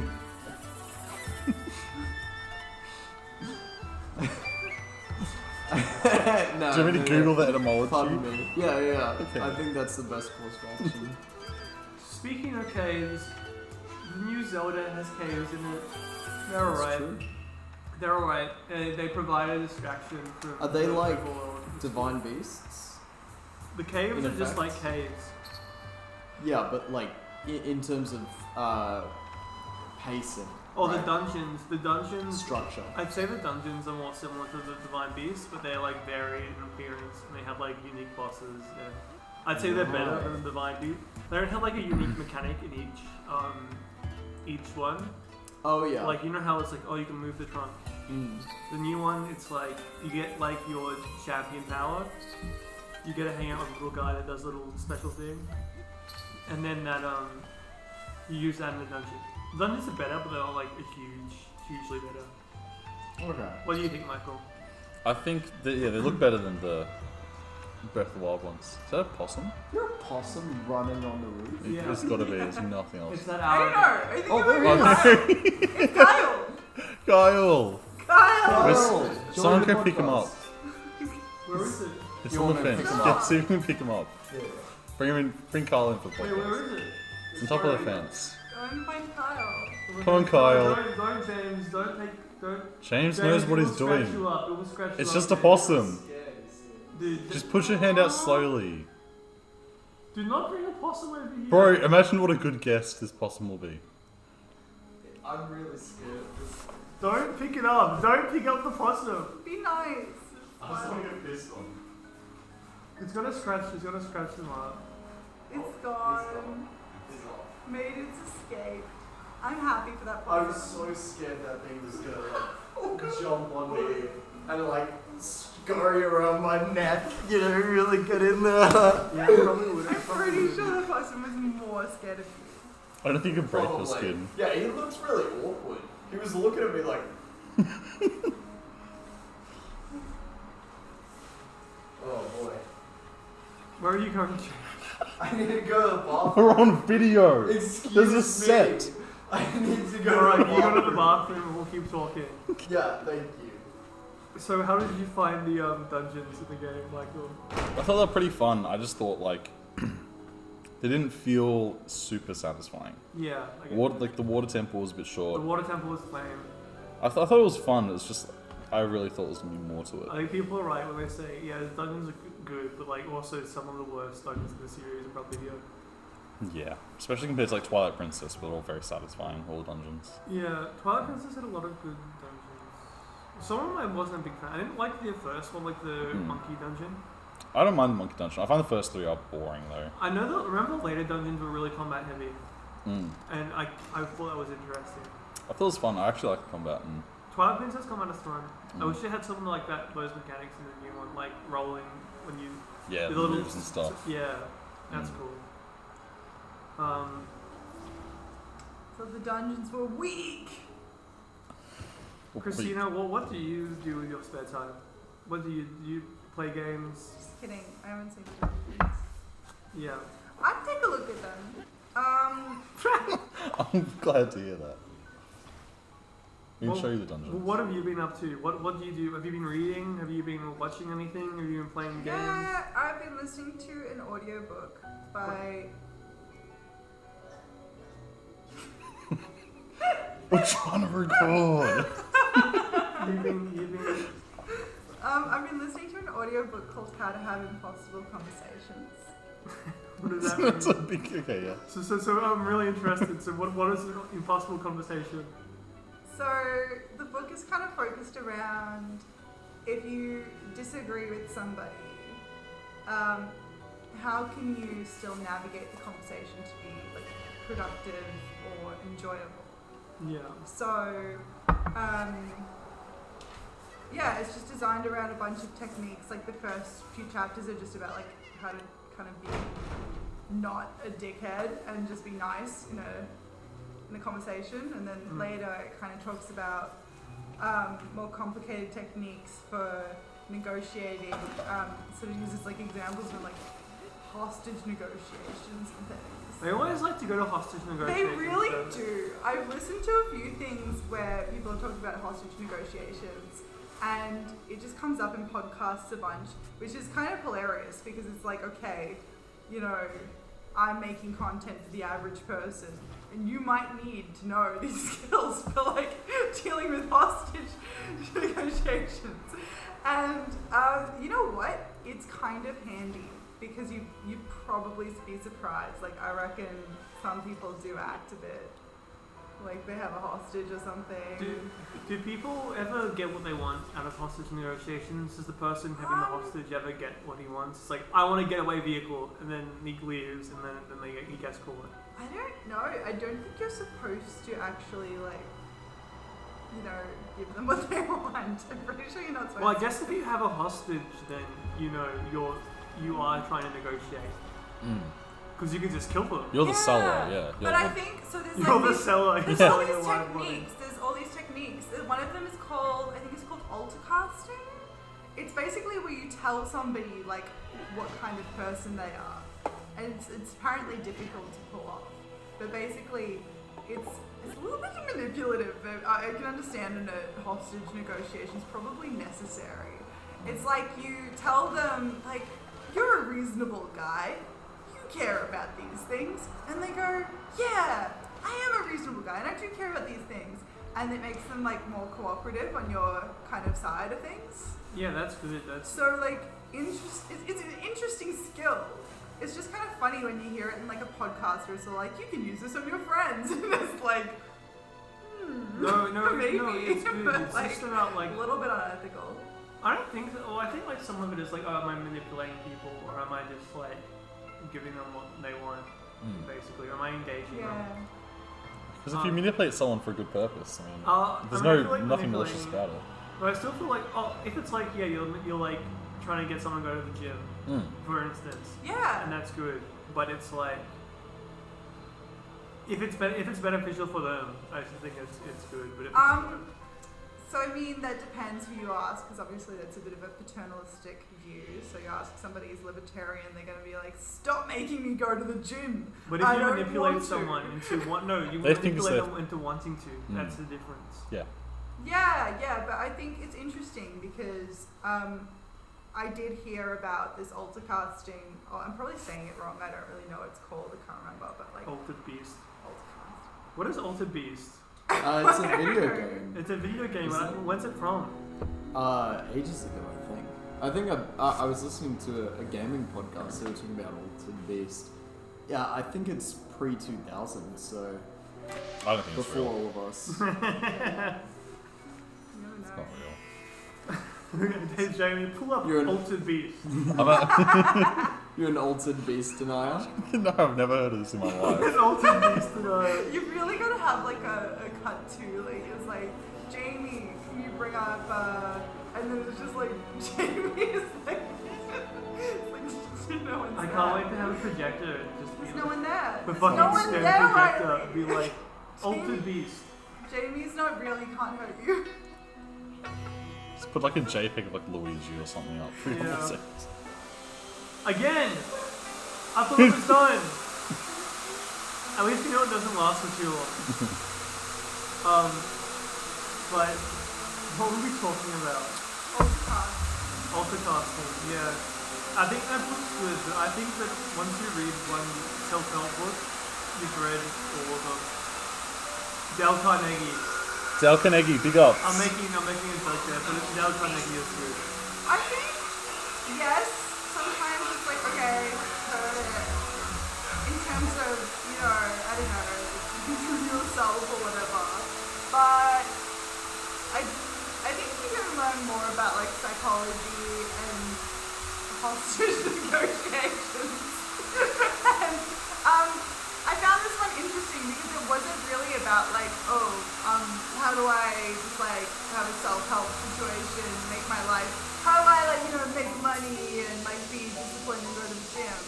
No, Do you want me to no, Google no. the etymology? Pardon me. Yeah. Okay. I think that's the best course of action. Speaking of caves, the new Zelda has caves in it. They're That's alright. true. They're alright. They provide a distraction from Are they the like overworld. Divine beasts? The caves in are just effect? like caves. Yeah, but like in terms of pacing. Oh, right? the dungeons. Structure. I'd say the dungeons are more similar to the Divine Beasts, but they're like varied in appearance and they have like unique bosses. And I'd say they're better Right. than the Divine Beast. They don't have like a unique mechanic in each one. Oh yeah. Like you know how it's like, oh, you can move the trunk. Mm. The new one, it's like you get like your champion power. You get to hang out with a little guy that does a little special thing, and then that you use that in the dungeon. Dungeons are better, but they're not like hugely better. Okay. What do you think, Michael? I think they look better than the Breath of the Wild ones. Is that a possum? You're a possum running on the roof. Yeah. It's gotta be. There's nothing else. It's that I don't know. hour. I think Oh, it there might he be is. Kyle. It's Kyle. Kyle! Kyle. Where's- Kyle, Someone join the can pick him podcast. up. Where is it? It's You on the want me to fence. pick him up? Get, see if we can pick him up. Yeah. Bring Kyle in for the Wait, where podcast. is it? It's on top of the fence. Go and find Kyle. Come on, Kyle. Don't, James. Don't. James knows what he's it will scratch doing. you up. It will scratch you It's up, just a James. possum. Dude, Just put your hand out slowly. do not bring a possum over here. Bro, imagine what a good guest this possum will be. I'm really scared. Don't pick it up. Don't pick up the possum. Be nice. get pissed on. It's gonna scratch them up. It's gone. Made its escape. I'm happy for that I was possum. so scared that thing was gonna like jump on me and like scurry around my neck, you know, really get in there. Yeah, it probably would. I'm pretty sure the possum was more scared of you. I don't think you can break your Probably. skin. Yeah, he looks really awkward. He was looking at me like. Oh boy. Where are you going to? I need to go to the bathroom. We're on video! Excuse There's a me. set. I need to go Alright, to you the go to the bathroom. bathroom and we'll keep talking. Yeah, thank you. So how did you find the dungeons in the game, Michael? I thought they were pretty fun. I just thought, like, they didn't feel super satisfying. Yeah. Like, the water temple was a bit The short. water temple was lame. I thought it was fun. It's just, I really thought there was going to be more to I it. think people are right when they say, yeah, the dungeons are good, but like also some of the worst dungeons in the series are probably here. Yeah. Especially compared to, like, Twilight Princess, but they're all very satisfying, all the dungeons. Yeah, Twilight Princess had a lot of good dungeons. Some of them I wasn't a big fan. I didn't like the first one, like the monkey dungeon. I don't mind the Monkey Dungeon. I find the first three are boring, though. I know that. Remember the later dungeons were really combat heavy, Mm. and I thought that was interesting. I thought it was fun. I actually like the combat. And Twilight Princess combat is fun. I Mm. wish they had something like that, those mechanics in the new one, like rolling when you yeah, the the little moves and stuff. Yeah, That's cool. So the dungeons were weak. Christina, what do you do with your spare time? What do you play games? Just kidding. I haven't seen the dungeons. Yeah. I'd take a look at them. I'm glad to hear that. We can Well, show you the dungeon. What have you been up to? What do you do? Have you been reading? Have you been watching anything? Have you been playing games? Yeah, I've been listening to an audiobook by. We're trying to record. You've been I've been listening to an audiobook called How to Have Impossible Conversations. What does that That's a mean? big. Okay, yeah. So I'm really interested. So what is an impossible conversation? So the book is kind of focused around if you disagree with somebody, how can you still navigate the conversation to be like productive or enjoyable? Yeah. So, yeah, it's just designed around a bunch of techniques. Like the first few chapters are just about like how to kind of be not a dickhead and just be nice in a conversation, and then later it kind of talks about more complicated techniques for negotiating. Sort of uses like examples of like hostage negotiations and things. I always like to go to hostage They negotiations. really so- do. I've listened to a few things where people have talked about hostage negotiations, and it just comes up in podcasts a bunch, which is kind of hilarious because it's like, okay, you know, I'm making content for the average person, and you might need to know these skills for like dealing with hostage negotiations. And you know what? It's kind of handy because you'd probably be surprised. Like I reckon some people do act a bit like they have a hostage or something. Do people ever get what they want out of hostage negotiations? Does the person having the hostage ever get what he wants? It's like, I want to get away vehicle, and then he leaves, and then he gets caught. I don't know. I don't think you're supposed to actually like, you know, give them what they want. I'm pretty sure you're not supposed Well, I to. guess if you have a hostage, then you know you are trying to negotiate. Because you can just kill them. You're the seller, yeah. But I think so. There's You're like the these, seller. there's You're all selling these a live body. techniques. There's all these techniques. One of them is called, I think it's called altar casting. It's basically where you tell somebody like what kind of person they are, and it's apparently difficult to pull off. But basically, it's a little bit manipulative. But I can understand in a hostage negotiation is probably necessary. It's like you tell them like you're a reasonable guy. Care about these things, and they go, yeah, I am a reasonable guy and I do care about these things, and it makes them like more cooperative on your kind of side of things. Yeah, that's good. That's So like it's an interesting skill. It's just kind of funny when you hear it in like a podcast where it's all like, you can use this on your friends, and it's like no, maybe, it's good. but It's like just about like a little bit unethical. I don't think so. Well, I think like some of it is like, oh, am I manipulating people, or am I just like giving them what they want, basically, or am I engaging them? Yeah. Because if you manipulate someone for a good purpose, I mean, there's I feel like nothing malicious manipulating- about it. But I still feel like, if it's like, yeah, you're like trying to get someone to go to the gym, for instance, Yeah. and that's good. But it's like, if it's beneficial for them, I just think it's good. But if it's So I mean, that depends who you ask, because obviously that's a bit of a paternalistic view. So you ask somebody who's libertarian, they're going to be like, "Stop making me go to the gym." But if I you don't manipulate want to." someone into you They think manipulate it's them into wanting to. That's the difference. Yeah. Yeah, but I think it's interesting because I did hear about this altar casting. Oh, I'm probably saying it wrong. I don't really know what it's called. I can't remember, but like Altered Beast. altar cast. What is Altered Beast? It's a video game. It's a video game. Is it? When's it from? Ages ago, I think I was listening to a gaming podcast. They were talking about Altered Beast. Yeah, I think it's pre-2000, so I don't think it's before real. all of us. You never It's know. not real. Hey, Jamie, pull up You're an- Altered Beast. You're an Altered Beast denier. No, I've never heard of this in my life. Altered Beast. You've really got to have like a cut to, like it's like, Jamie, can you bring up and then it's just like Jamie is like it's like, you know, and I can't wait to have a projector and just be There's no one there. the There's fucking no one STEM there, projector. Riley. Be like, Altered Beast. Jamie's not real, he can't hurt you. Just put like a JPEG of like Luigi or something up for your Yeah. seconds. Again! I thought it was done! At least you know it doesn't last for too long. But what were we talking about? Ultracasting, yeah. I think that book's good, but I think that once you read one self-help book, you've read all of them. Dale Carnegie. Dale Carnegie, big ups. I'm making a joke there, but Dale Carnegie is good. I think, yes, sometimes it's like, okay, in terms of, you know, I don't know, improve yourself or whatever, but I think you can learn more about like psychology and hostage negotiations. And I found this one interesting because it wasn't really about like, oh, how do I just like have a self-help situation, make my life, how do I like, you know, make money and like be disciplined and go to the gym.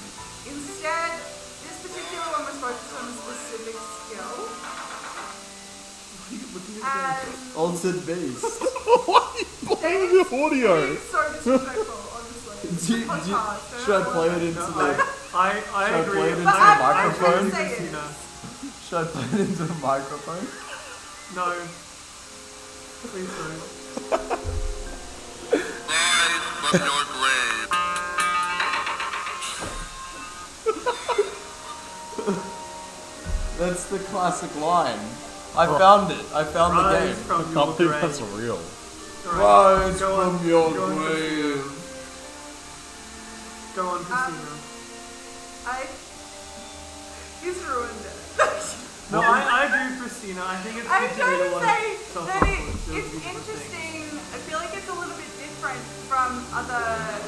Instead, this particular one was focused on a specific skill. And Altered Beast. Why are you playing the audio? it's so disrespectful, honestly. Podcast, Should I play it into the? I Should I agree. play it into But the I'm microphone? trying to say it. Christina. Should I play it into the microphone? No. Please don't. Rise from your grave. That's the classic line. I found it. I found the Rise game. from I your can't believe grave. that's real. Alright, Rise go on, from your go on, Christina. grave. Go on, Christina. He's ruined it. No, I agree with Christina. I think it's I'm good to trying read a to lot say of self-help that books. Those it's are good interesting. I feel like it's a little bit different from other,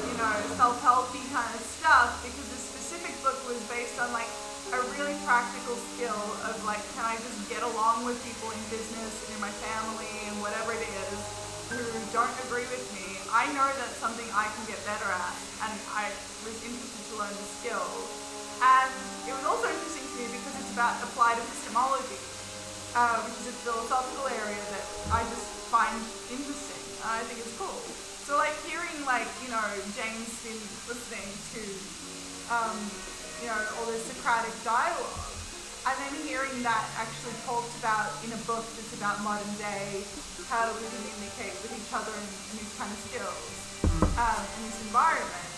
you know, self-helpy kind of stuff because the specific book was based on like a really practical skill of like, can I just get along with people in business and in my family and whatever it is who don't agree with me. I know that's something I can get better at, and I was interested to learn the skill. And it was also interesting to me because it's about applied epistemology, which is a philosophical area that I just find interesting. I think it's cool. So like hearing like, you know, James been listening to, you know, all this Socratic dialogue, and then hearing that actually talked about in a book that's about modern day, how we communicate with each other and these kind of skills in this environment.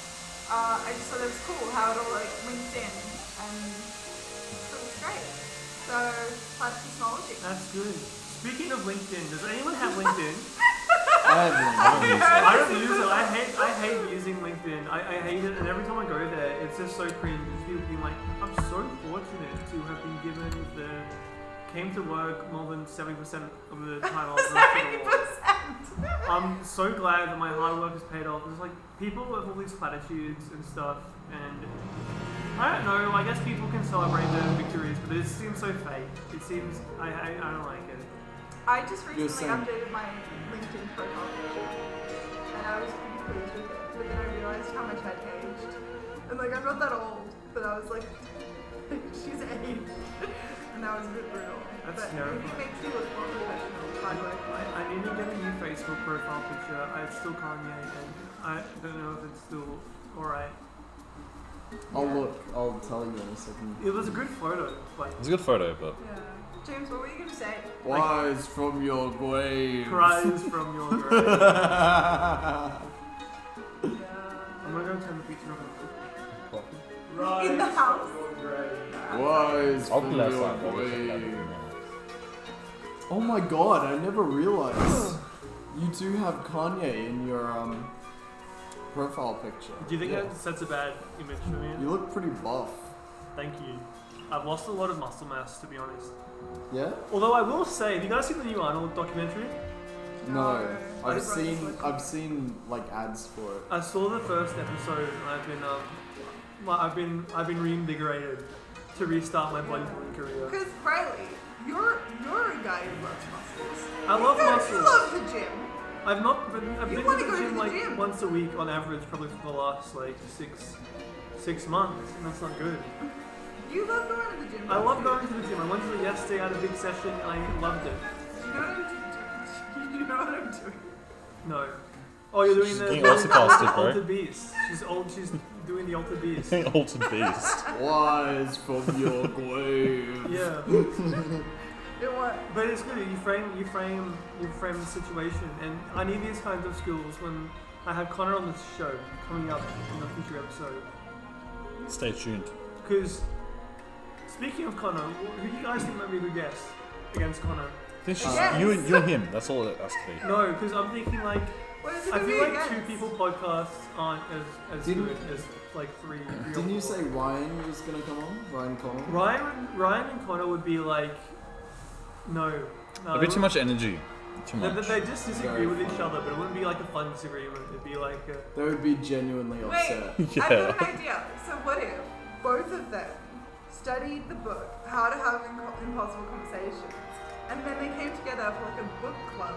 I just thought it was cool how it all like linked in, and it was great. So, applied epistemology. That's good. Speaking of LinkedIn, does anyone have LinkedIn? I haven't. I don't use it. I hate using LinkedIn. I hate it, and every time I go there, it's just so cringe. It's people being like, I'm so fortunate to have been given the came to work more than 70% of the time I was working. 70%. I'm so glad that my hard work has paid off. It's like people have all these platitudes and stuff, and I don't know. I guess people can celebrate their victories, but it seems so fake. It seems I don't like it. I just recently saying- updated my LinkedIn profile picture, and I was pretty pleased with it. But then I realized how much I'd aged, and like I'm not that old, but I was like, she's aged, and that was a bit brutal. That's but terrifying. it makes you look more professional. Hard work. I need to get a new Facebook profile picture. It's still Kanye, and I don't know if it's still alright. I'll look. I'll tell you in a second. It was a good photo, but It's a good photo, but Yeah. James, what were you gonna say? Rise from your grave. cries from your grave. Yeah. I'm gonna go turn the picture off. coffee. In the house. Rise I'll from be your outside. I'll go check it out in a grave. minute. Oh my god, I never realized you do have Kanye in your profile picture. Do you think Yeah. that sets a bad image for me? You look pretty buff. Thank you. I've lost a lot of muscle mass, to be honest. Yeah? Although I will say, have you guys seen the new Arnold documentary? No. My I've brother's seen looking. like ads for it. I saw the first episode, and I've been reinvigorated to restart my bodybuilding career. Because Riley, you're a guy who loves muscles. I love You muscles. love the gym. I've You been to wanna the go to gym the like gym. once a week on average, probably for the last like 6 6 months, and that's not good. You love going to the gym. I love going to the gym. I went to it yesterday, I had a big session, and I loved it. You know what I'm doing? No. Oh, you're doing She's the being ossicosted, bro. Altered Beast. She's doing the Altered Beast. Altered beast. Wise from your grave. Yeah. It what? But it's good. You frame the situation, and I need these kinds of skills when I have Connor on this show coming up in a future episode. Stay tuned. Because speaking of Connor, who do you guys think might be a good guest against Connor? I think it's just Yes. you and him. That's all it has to be. No, because I'm thinking like What is it I gonna feel be like against? 2 people podcasts aren't as Didn't- good as like 3. Didn't you say Ryan was gonna come on? Ryan Connor? Ryan and Connor would be like no. A bit too much energy. Too They, much. they just disagree Very with each funny. other, but it wouldn't be like a fun disagreement. It'd be like They would be genuinely Wait, upset. I've got an idea. So what if both of them studied the book, How to Have Impossible Conversations, and then they came together for like a book club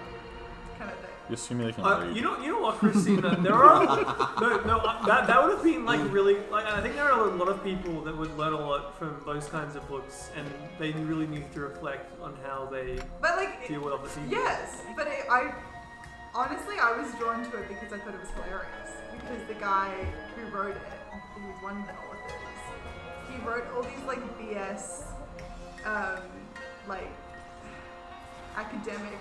kind of thing? You assume they can read. you know what, Christina? There are that would have been like really like I think there are a lot of people that would learn a lot from those kinds of books, and they really need to reflect on how they But like, deal with other people. yes, but I honestly I was drawn to it because I thought it was hilarious. Because the guy who wrote it, who was one of the authors, he wrote all these like BS, like academic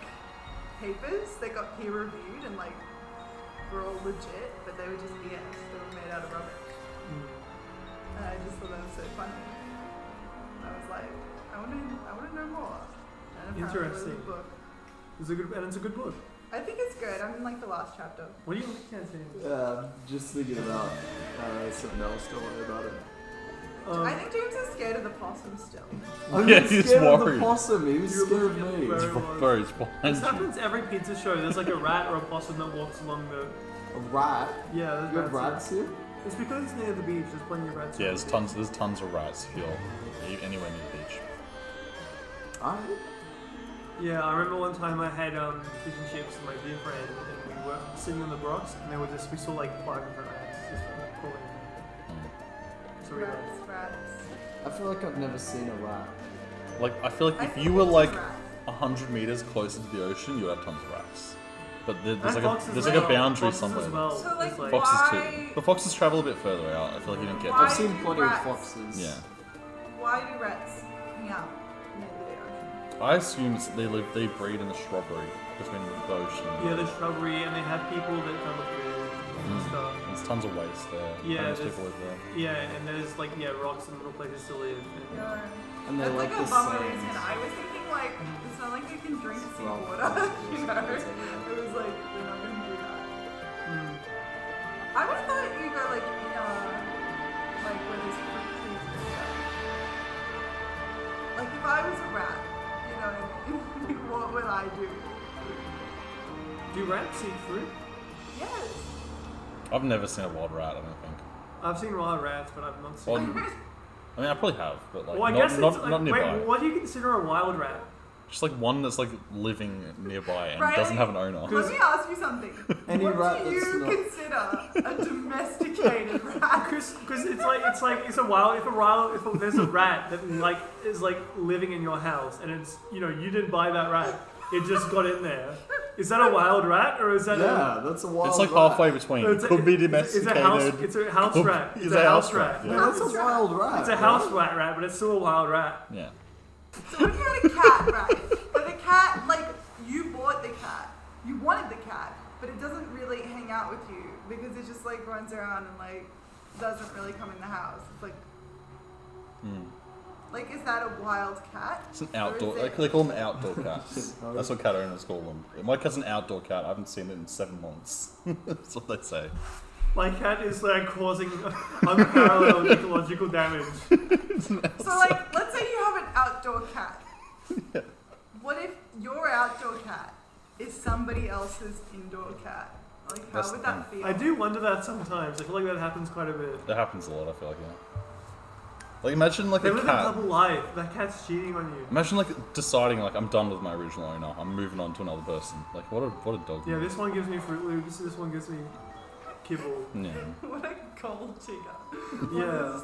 papers that got peer reviewed and like were all legit, but they were just BS. They were made out of rubbish. And I just thought that was so funny. I was like, I want to know more. And apparently it was a Interesting. book. It's a good book. I think it's good. I'm in like the last chapter. What do you looking at? James? Just thinking about something else. Don't worry about it. I think James is scared of the possum still. I'm Yeah, not he's scared of the worried. possum. He was You're scared of looking at me. where- Bro, it's behind This you. happens every pizza show. There's like a rat or a possum that walks along the. A rat? Yeah, there's You have rats here. rats here? It's because it's near the beach. There's plenty of rats. Yeah, there's tons of rats if you're anywhere near the beach. Alright. Yeah, I remember one time I had fish and chips with my dear friend, and we were sitting on the rocks, and we saw like 5 different rats just crawling. So we Rats. I feel like I've never seen a rat. Like, I feel like I if think you were it's a like rat. 100 meters closer to the ocean, you would have tons of rats. But there's And like foxes there's as like a well. boundary Foxes somewhere. as well. So, like, It's Foxes Why- too. But foxes travel a bit further out. I feel like you don't get Why I've them. seen do plenty rats- of foxes. Yeah. Why do rats hang out near the ocean? I assume they breed in the shrubbery between the ocean. Yeah, the shrubbery, and they have people that come with food and stuff. There's tons of waste there. Yeah, Homeless there's- people live there. Yeah, and there's like rocks and little places to live. And, No. And they That's like like a the bummer sand. reason. I was thinking like, it's not like you can drink Well, seawater, you know? It was like, they're not gonna do that. I would have thought you go like, like where there's fruit trees and stuff. Like if I was a rat, you know, what would I do? Do rats eat fruit? Yes. I've never seen a wild rat. I don't think. I've seen wild rats, but I've not seen. Well, I mean, I probably have, but like Well, I not, guess not, it's like, not nearby. wait, what do you consider a wild rat? Just like one that's like living nearby and Right. doesn't have an owner. Let me ask you something. Any what rat do that's you not- consider a domesticated rat? Because it's a wild if there's a rat that like is like living in your house and it's you didn't buy that rat, it just got in there. Is that a wild rat or is that Yeah, that's a wild It's like rat. halfway between. It's Could be It's domesticated. a house Could- rat. It's is a a house house rat. rat, Yeah, that's a wild rat. It's a house rat, but it's still a wild rat. Yeah. So when you had a cat, right? But the cat, like, you bought the cat. You wanted the cat, but it doesn't really hang out with you because it just, like, runs around and, like, doesn't really come in the house. It's like, like, is that a wild cat? It's an Or outdoor. is it- They call them outdoor cats. That's what cat owners call them. My cat's an outdoor cat. I haven't seen it in 7 months. That's what they say. My cat is like causing unparalleled ecological damage. So, like, let's say you have an outdoor cat. What if your outdoor cat is somebody else's indoor cat? Like, how That's would the that feel? I do wonder that sometimes. I feel like that happens quite a bit. That happens a lot. I feel like yeah. Like imagine like They a live a cat. double life. That cat's cheating on you. Imagine like deciding like I'm done with my original owner. I'm moving on to another person. Like what a dog. Yeah, this one gives me Fruit Loops. This one gives me kibble. Yeah. What a gold digger. Yeah.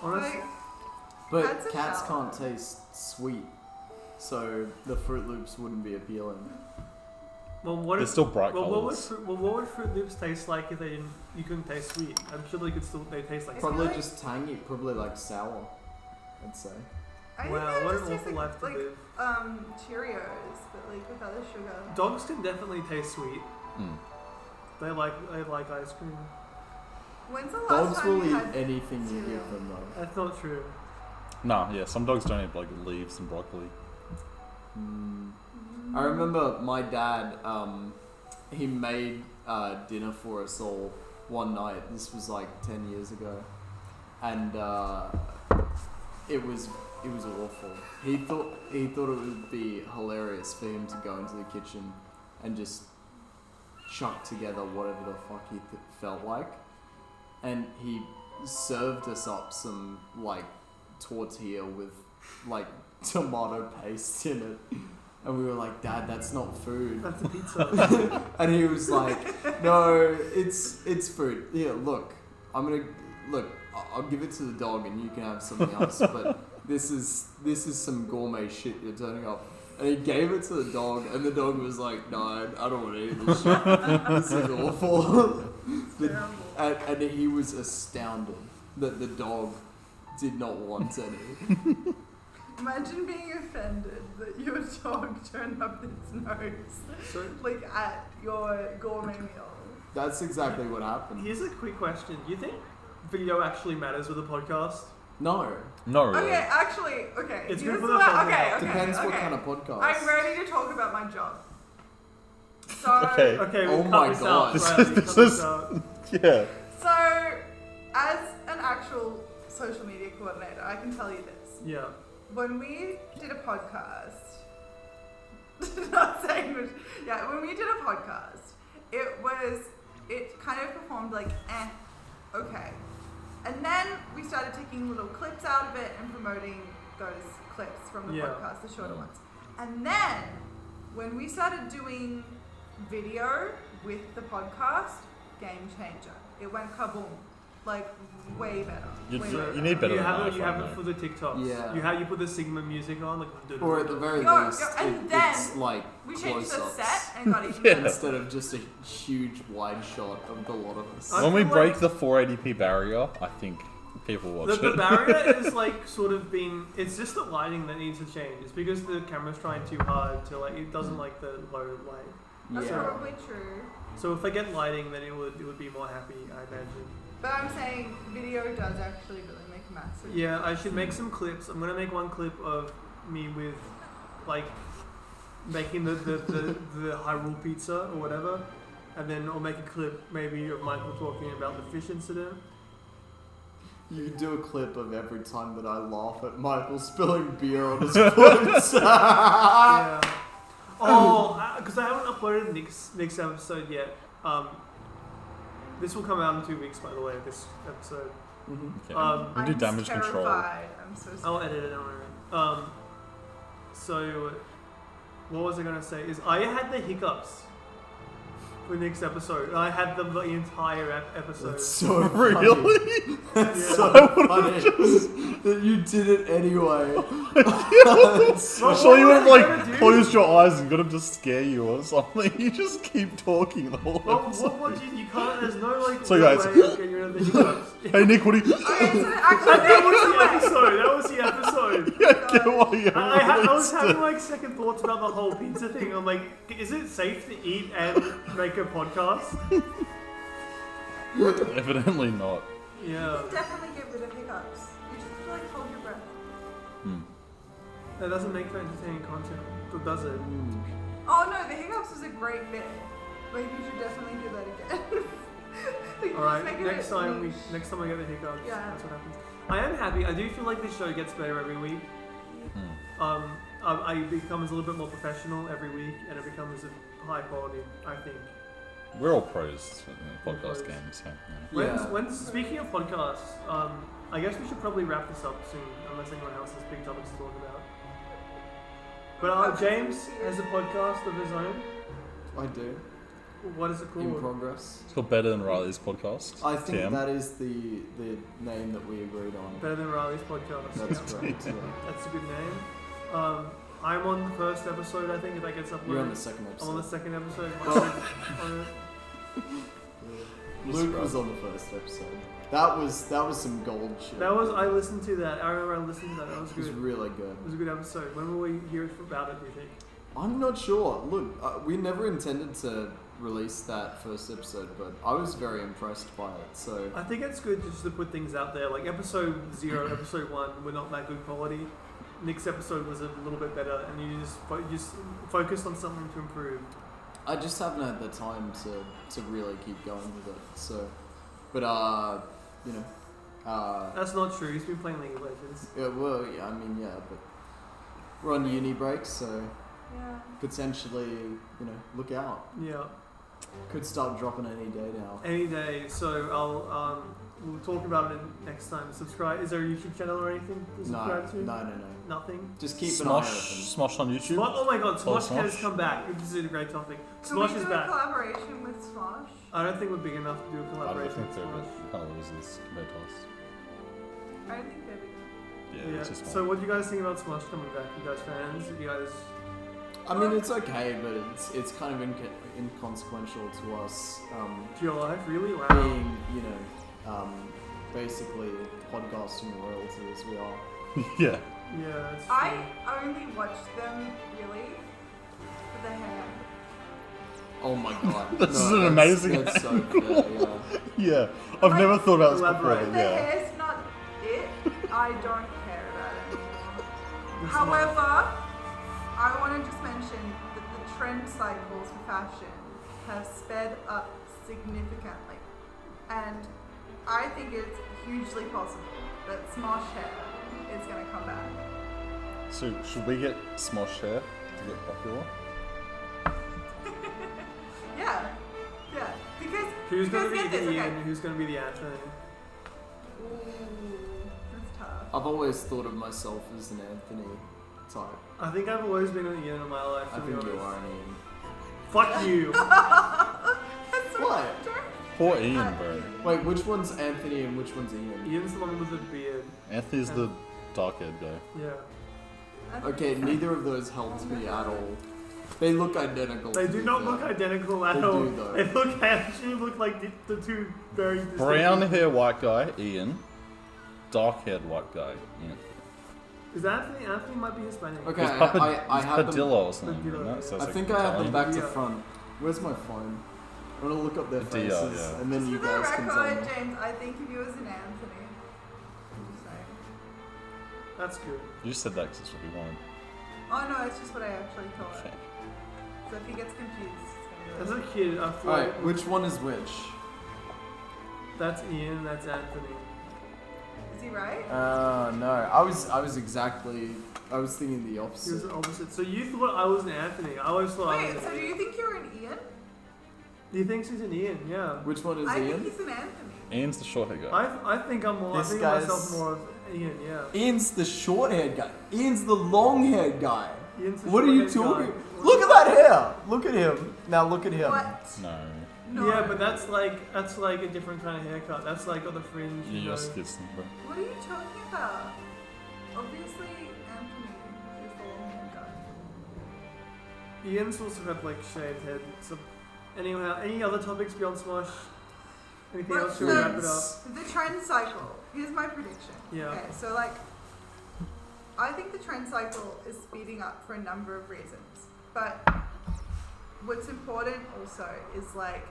Honestly, Like, But Cats are cats sour. can't taste sweet, so the Fruit Loops wouldn't be appealing. well, what They're if, still bright well, colours. what would Fruit Loops taste like if you couldn't taste sweet? I'm sure they taste like. It's Probably like- just tangy, probably like sour, I'd say. I Wow, think what it an just tastes awful like, life to like live. Cheerios, but like with other sugar. Dogs can definitely taste sweet. Mm. They like ice cream. When's the last Dogs time will you eat had anything you cereal? give them though. That's not true. Nah, yeah, some dogs don't eat like leaves and broccoli. I remember my dad, he made dinner for us all one night. This was like 10 years ago. And it was awful. He thought it would be hilarious for him to go into the kitchen and just chuck together whatever the fuck he felt like. And he served us up some like tortilla with like tomato paste in it. And we were like, Dad, that's not food. That's a pizza. And he was like, no, it's food. Here, look, I'll give it to the dog and you can have something else. But this is some gourmet shit you're turning up. And he gave it to the dog, and the dog was like, no, I don't want to eat this shit. This is awful. And he was astounded that the dog did not want any. Imagine being offended that your dog turned up its nose, So like at your gourmet meal. That's exactly what happened. here's a quick question: do you think video actually matters with a podcast? No. Not really. Okay, actually, okay. It's here's good for the what- thumbnail. okay, Depends what okay. kind of podcast. I'm ready to talk about my job. So, Okay. Okay, Oh we'll my cut this God. out. This Riley, is- cut this this is- out. Yeah. so as an actual social media coordinator, I can tell you this. Yeah. When we did a podcast, not saying which, yeah, when we did a podcast, it kind of performed like, okay. And then we started taking little clips out of it and promoting those clips from the Yeah. podcast, the shorter ones. And then when we started doing video with the podcast, game changer. It went kaboom. Like, way better. You- Way you better. need better You than have it. iPhone, You have though. it for the TikToks. Yeah. You put the Sigma music on, like. Or at the very Yo, least, and then it's like We changed the close-ups. set and got even Yeah. better. Instead of just a huge wide shot of the lot of us. I When we feel break like- the 480p barrier, I think people watch The it. barrier is like sort of been. It's just the lighting that needs to change. It's because the camera's trying too hard to like. It doesn't like the low light. That's Yeah. probably true. So if I get lighting, then it would be more happy. I imagine. But I'm saying video does actually really make a massive Yeah, I should make some clips. I'm gonna make one clip of me with, like, making the Hyrule pizza or whatever, and then I'll make a clip maybe of Michael talking about the fish incident. You do a clip of every time that I laugh at Michael spilling beer on his foot. Yeah. Oh, because I haven't uploaded Nick's episode yet. This will come out in 2 weeks, by the way. This episode. Okay. Um, we do I'm damage control. terrified. I'm so I'll scared. edit it. Don't worry. So, what was I gonna say? Is I had the hiccups for Nick's episode. I had them the entire episode. That's so Really? funny. That's Yeah. so funny that you did it anyway. That's Well, I'm sure you what would have was I like gonna do? closed your eyes and got him to scare you or something. You just keep talking the whole Well, episode. what you can't. There's no like So, real guys- way of getting rid of the hiccups. Hey Nick, what do you? Okay, so actually, That was the episode. That was the episode. Yeah, get why you I was released having it. like second thoughts about the whole pizza thing. I'm like, is it safe to eat and make a podcast? Evidently not. Yeah, definitely get rid of hiccups. You just have to like hold your breath. that doesn't make for entertaining content, or does it? Oh no, the hiccups was a great bit. Like you should definitely do that again. Like, you All right, just make it next time niche. next time I get the hiccups, Yeah. that's what happens. I am happy. I do feel like this show gets better every week. It becomes a little bit more professional every week, and it becomes of high quality. I think. We're all pros in the All pros. podcast game, so yeah. Yeah. When speaking of podcasts, I guess we should probably wrap this up soon, unless anyone else has big topics to talk about. But James has a podcast of his own. I do. What is it in called? progress. It's called Better Than Riley's podcast. I think TM. that is the name that we agreed on. Better Than Riley's podcast. That's correct. Yeah. That's a good name. I'm on the first episode, I think, if that gets uploaded. You're on the second I'm episode. on the second episode. On it. Luke was on the first episode. That was some gold shit. I listened to that. I remember I listened to that. That was It was good. really good. It was a good episode. When will we hear about it, do you think? I'm not sure. Look, we never intended to release that first episode, but I was very impressed by it. So I think it's good just to put things out there. Like episode 0, episode 1 were not that good quality. Nick's episode was a little bit better, and you just focused on something to improve. I just haven't had the time to really keep going with it. So, but you know, That's not true. He's been playing League of Legends. yeah, well, yeah, I mean, yeah, but we're on uni break, so Yeah. potentially, you know, look out. Yeah, Could start dropping any day now. any day. So we'll talk about it next time. Subscribe. Is there a YouTube channel or anything to No, subscribe to? no. Nothing. Just keep an eye open. Smosh on YouTube. Oh my God, Smosh Smosh. has come back. This is a great topic. Can we Smosh do is a back. collaboration with Smosh? I don't think we're big enough to do a I don't collaboration think with they're Smosh. kind of losers compared to us. I don't think they're big enough. Yeah, Yeah. it's just So what do you guys think about Smosh coming back? You guys fans? You guys? I mean, it's okay, but it's kind of inconsequential to us. To your life, really? Wow. Being, you know, basically podcasting royalty as we are. yeah. Yeah, that's true. I only watch them really for the hair. Oh my god. This is an amazing That's so fair, yeah. Yeah. I've Like, never thought about this before. elaborate. If But the yeah. hair's not it, I don't care about it anymore. The However, I want to just mention that the trend cycles for fashion have sped up significantly. And I think it's hugely possible that Smosh hair is going to come back. So should we get Smosh hair to get popular? Yeah. Yeah. Because Who's going to be get the this, Ian? okay. Who's going to be the Anthony? Ooh, that's tough. I've always thought of myself as an Anthony type. I think I've always been an Ian in my life. I To be think you honest. are an Ian. Fuck you. That's so What? don't- Poor Ian, bro. Wait, which one's Anthony and which one's Ian? Ian's the one with the beard. Anthony's the dark-haired guy. Yeah. Okay, neither of those helped me at all. They look identical. They to do be not fair. look identical at They all. do, though. They actually look like the two very distinct. Brown hair white guy, Ian. Dark-haired white guy, Ian. Is that Anthony? Anthony might be Hispanic. Okay, He's I had them. Padilla or something. Padilla, isn't it? yeah. So it's I like think I had them Italian. back to Yeah. front. Where's my phone? I want to look up their Padilla, faces, yeah. and then Just you for the guys can tell record, me. James, I think of you as an Anthony. I'm just saying. That's good. You just said that because that's what we wanted. Oh no, it's just what I actually thought. Shame. So if he gets confused, it's As gonna a kid, I thought Alright, which one is which? that's Ian, that's Anthony. be. Is he right? No. I was thinking the He was opposite. the opposite. So you thought I was an Anthony. I always thought I Wait, was so an do Ian. you think you're an Ian? He thinks he's an Ian, yeah. Which one is I Ian? think he's an Anthony. Ian's the short-haired guy. I think I'm more. This I think guy's- of myself more of Ian, yeah. Ian's the short-haired guy. Ian's the long-haired guy. Ian's the What are you short-haired talking? guy. Look at that hair. Look at him. Now look at him. What? No. No. Yeah, but that's like a different kind of haircut. That's like on the fringe, you You're know. Skidson, bro. What are you talking about? Obviously, Anthony is the long-haired guy. Ian's also got like shaved head. So, anyhow, any other topics beyond Smosh? Anything Well, else to wrap it up? The trend cycle. Here's my prediction. Yeah. Okay, so like, I think the trend cycle is speeding up for a number of reasons. But what's important also is like,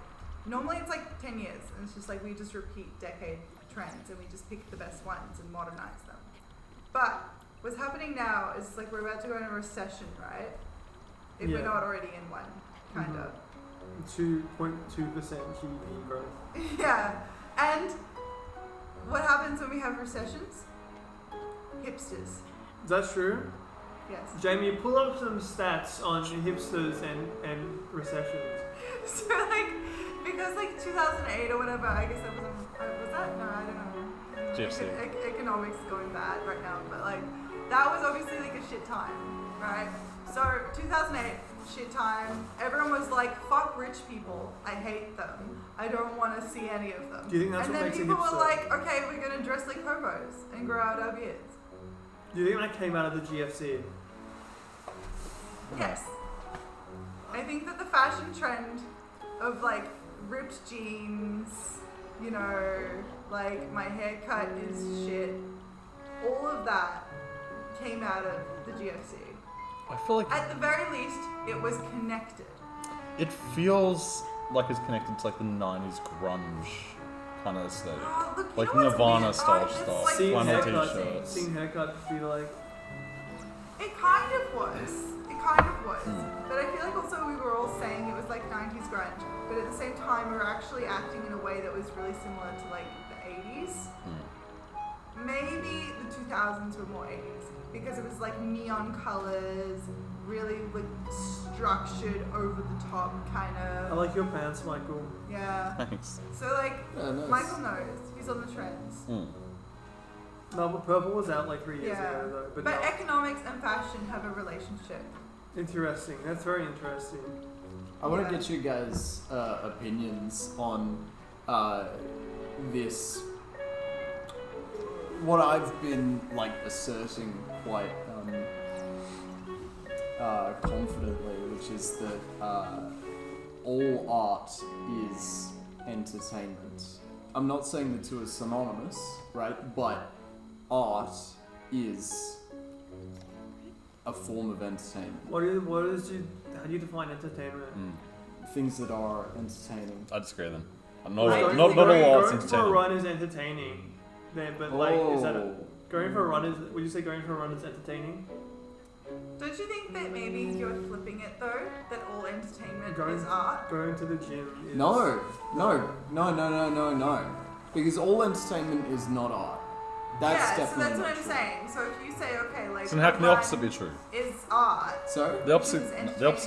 normally it's like 10 years, and it's just like we just repeat decade trends and we just pick the best ones and modernize them. But what's happening now is like we're about to go into a recession, right? If Yeah. we're not already in one, kind of. 2.2% GDP growth. Yeah. And what happens when we have recessions? Hipsters. Is that true? Yes. Jamie, pull up some stats on hipsters and recessions. So like, because like 2008 or whatever, I guess that was that? No, I don't know. GFC. Economics is going bad right now, but like, that was obviously like a shit time, right? So 2008, shit time. Everyone was like, fuck rich people. I hate them. I don't want to see any of them. Do you think that's and what then makes a people were hipster? like, okay, we're going to dress like hobos and grow out our beards. Do you think that came out of the GFC? Yes. I think that the fashion trend of like ripped jeans, you know, like my haircut is shit, all of that came out of the GFC. I feel like At the very least, it was connected. it feels like it's connected to like the 90s grunge kind of aesthetic. Oh, look, you Like know what's Nirvana weird? style it's stuff. like Seeing flannel haircut, t-shirts. seeing haircut feel like It kind of was. It kind of was. But I feel like also we were all saying it was like 90s grunge, but at the same time we were actually acting in a way that was really similar to like the 80s. Maybe the 2000s were more 80s because it was like neon colors, really like structured, over the top kind I of. like your pants, Michael. Yeah. Thanks. So like Yeah, nice. Michael knows. He's on the trends. No, but purple was out like 3 years Yeah. ago though. But But no. economics and fashion have a relationship. Interesting. That's very interesting. I want Yeah. to get you guys' opinions on this. What I've been like asserting quite confidently, which is that all art is entertainment. I'm not saying the two are synonymous, right? But art is a form of entertainment. How do you define entertainment? Things that are entertaining. I disagree then. Like, Not all art's going for a entertaining. run is entertaining. Then, but like, is that going for a run is? Would you say going for a run is entertaining? Don't you think that maybe you're flipping it though? That all entertainment Going- is art? Going to the gym is No. Because all entertainment is not art. That's yeah, so definitely that's not what I'm true. saying. So if you say, okay, like So how can the run opposite be true? is art, So, The opposite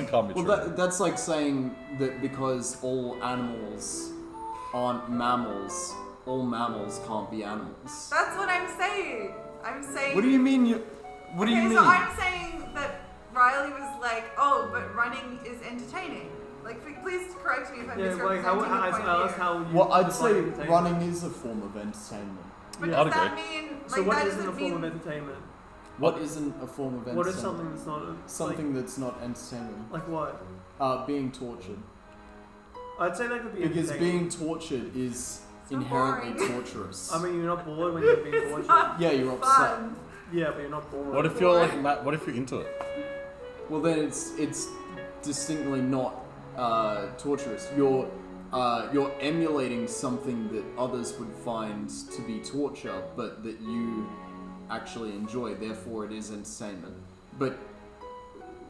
can't be well, true. that's like saying that because all animals aren't mammals, all mammals can't be animals. that's what I'm saying. I'm saying. What do you mean? What do you Okay, mean? so I'm saying that Riley was like, oh, but running is entertaining. Like, please correct me if I'm Yeah, like misrepresenting how the point that's of view. how you Well, I'd define say entertainment. running is a form of entertainment. But Yeah. does I'd that agree. mean, like, So what that isn't a doesn't form of mean... entertainment? What isn't a form of entertainment? What is something that's not Something that's not entertainment. like what? Being tortured. I'd say that could be Because entertaining. being tortured is So inherently boring. torturous. I mean, you're not bored when you're being It's tortured. not yeah, you're upset. fun. Yeah, but you're not bored. What if you're like Matt? What if you're into it? Well, then it's distinctly not torturous. You're emulating something that others would find to be torture, but that you actually enjoy. Therefore, it is entertainment. But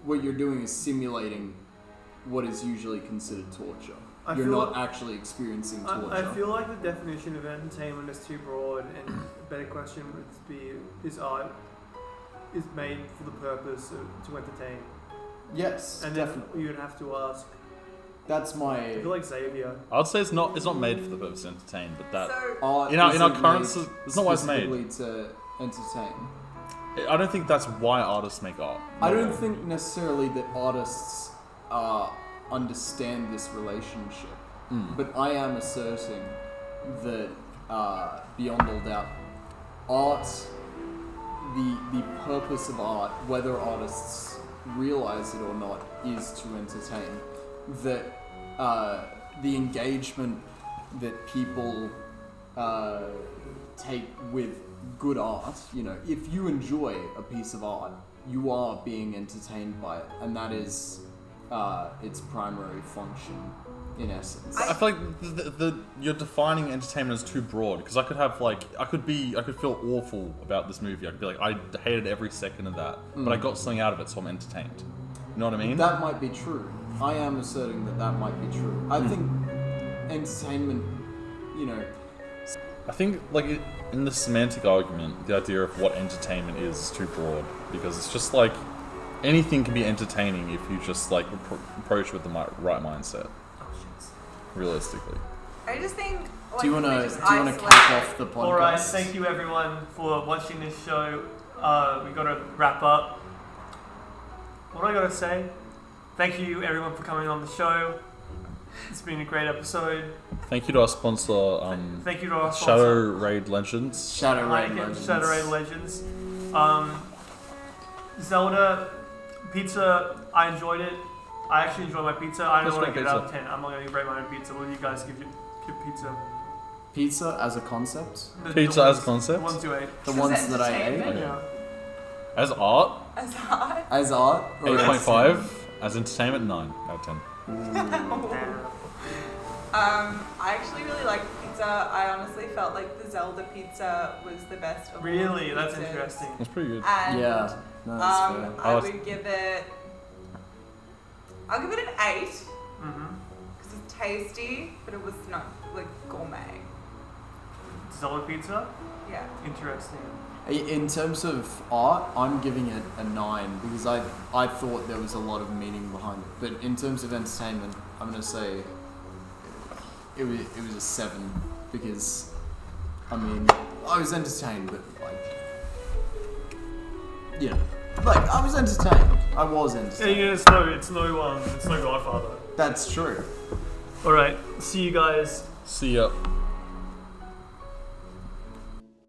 what you're doing is simulating what is usually considered torture. I You're feel not actually experiencing torture. I feel like the definition of entertainment is too broad, and a better question would be: is art is made for the purpose to entertain? Yes, And definitely. then you'd have to ask. That's I my feel like Xavier. I'd say it's not made for the purpose to entertain, but that So, art. in our isn't current made it's not why it's made. specifically to entertain. I don't think that's why artists make art. I don't think necessarily that artists understand this relationship, but I am asserting that beyond all doubt, art, the purpose of art, whether artists realize it or not, is to entertain. That the engagement that people take with good art, you know, if you enjoy a piece of art, you are being entertained by it, and that is its primary function in essence. I feel like you're defining entertainment as too broad because I could have like I could feel awful about this movie. I could be like I hated every second of that, but I got something out of it, so I'm entertained. You know what I mean? That might be true. I am asserting that might be true. I think entertainment, you know, I think like in the semantic argument, the idea of what entertainment is too broad because it's just like anything can be entertaining if you just like approach with the right mindset. Realistically. I just think... Like, do you we wanna just kick isolate off the podcast? Alright, thank you everyone for watching this show. We gotta wrap up. What do I gotta say? thank you everyone for coming on the show. It's been a great episode. Thank you to our sponsor, Thank you to our Shadow sponsor, Raid Legends. Shadow Raid Heineken, Legends. Shadow Raid Legends. Zelda pizza. I enjoyed it. I actually enjoyed my pizza. I don't That's want to great give it out of pizza. 10. I'm not going to rate my own pizza. What do you guys give pizza? Pizza as a concept? Pizza as a concept? The ones you ate. The As ones that I ate? entertainment? Yeah. As art, As art. As art? or as 8.5. As entertainment, 9 out of 10. I actually really liked the pizza. I honestly felt like the Zelda pizza was the best of all Really? the That's pizzas. interesting. That's pretty good. And Yeah, no, that's fair. I Oh, would give it. I'll give it an 8 Mm-hmm. because it's tasty, but it was not like gourmet. Zelda pizza? Yeah. Interesting. In terms of art, I'm giving it a 9 because I thought there was a lot of meaning behind it. But in terms of entertainment, I'm gonna say it was a 7 because I mean I was entertained, but I was entertained. I was entertained. Yeah, it's no Godfather. That's true. Alright, see you guys. See ya.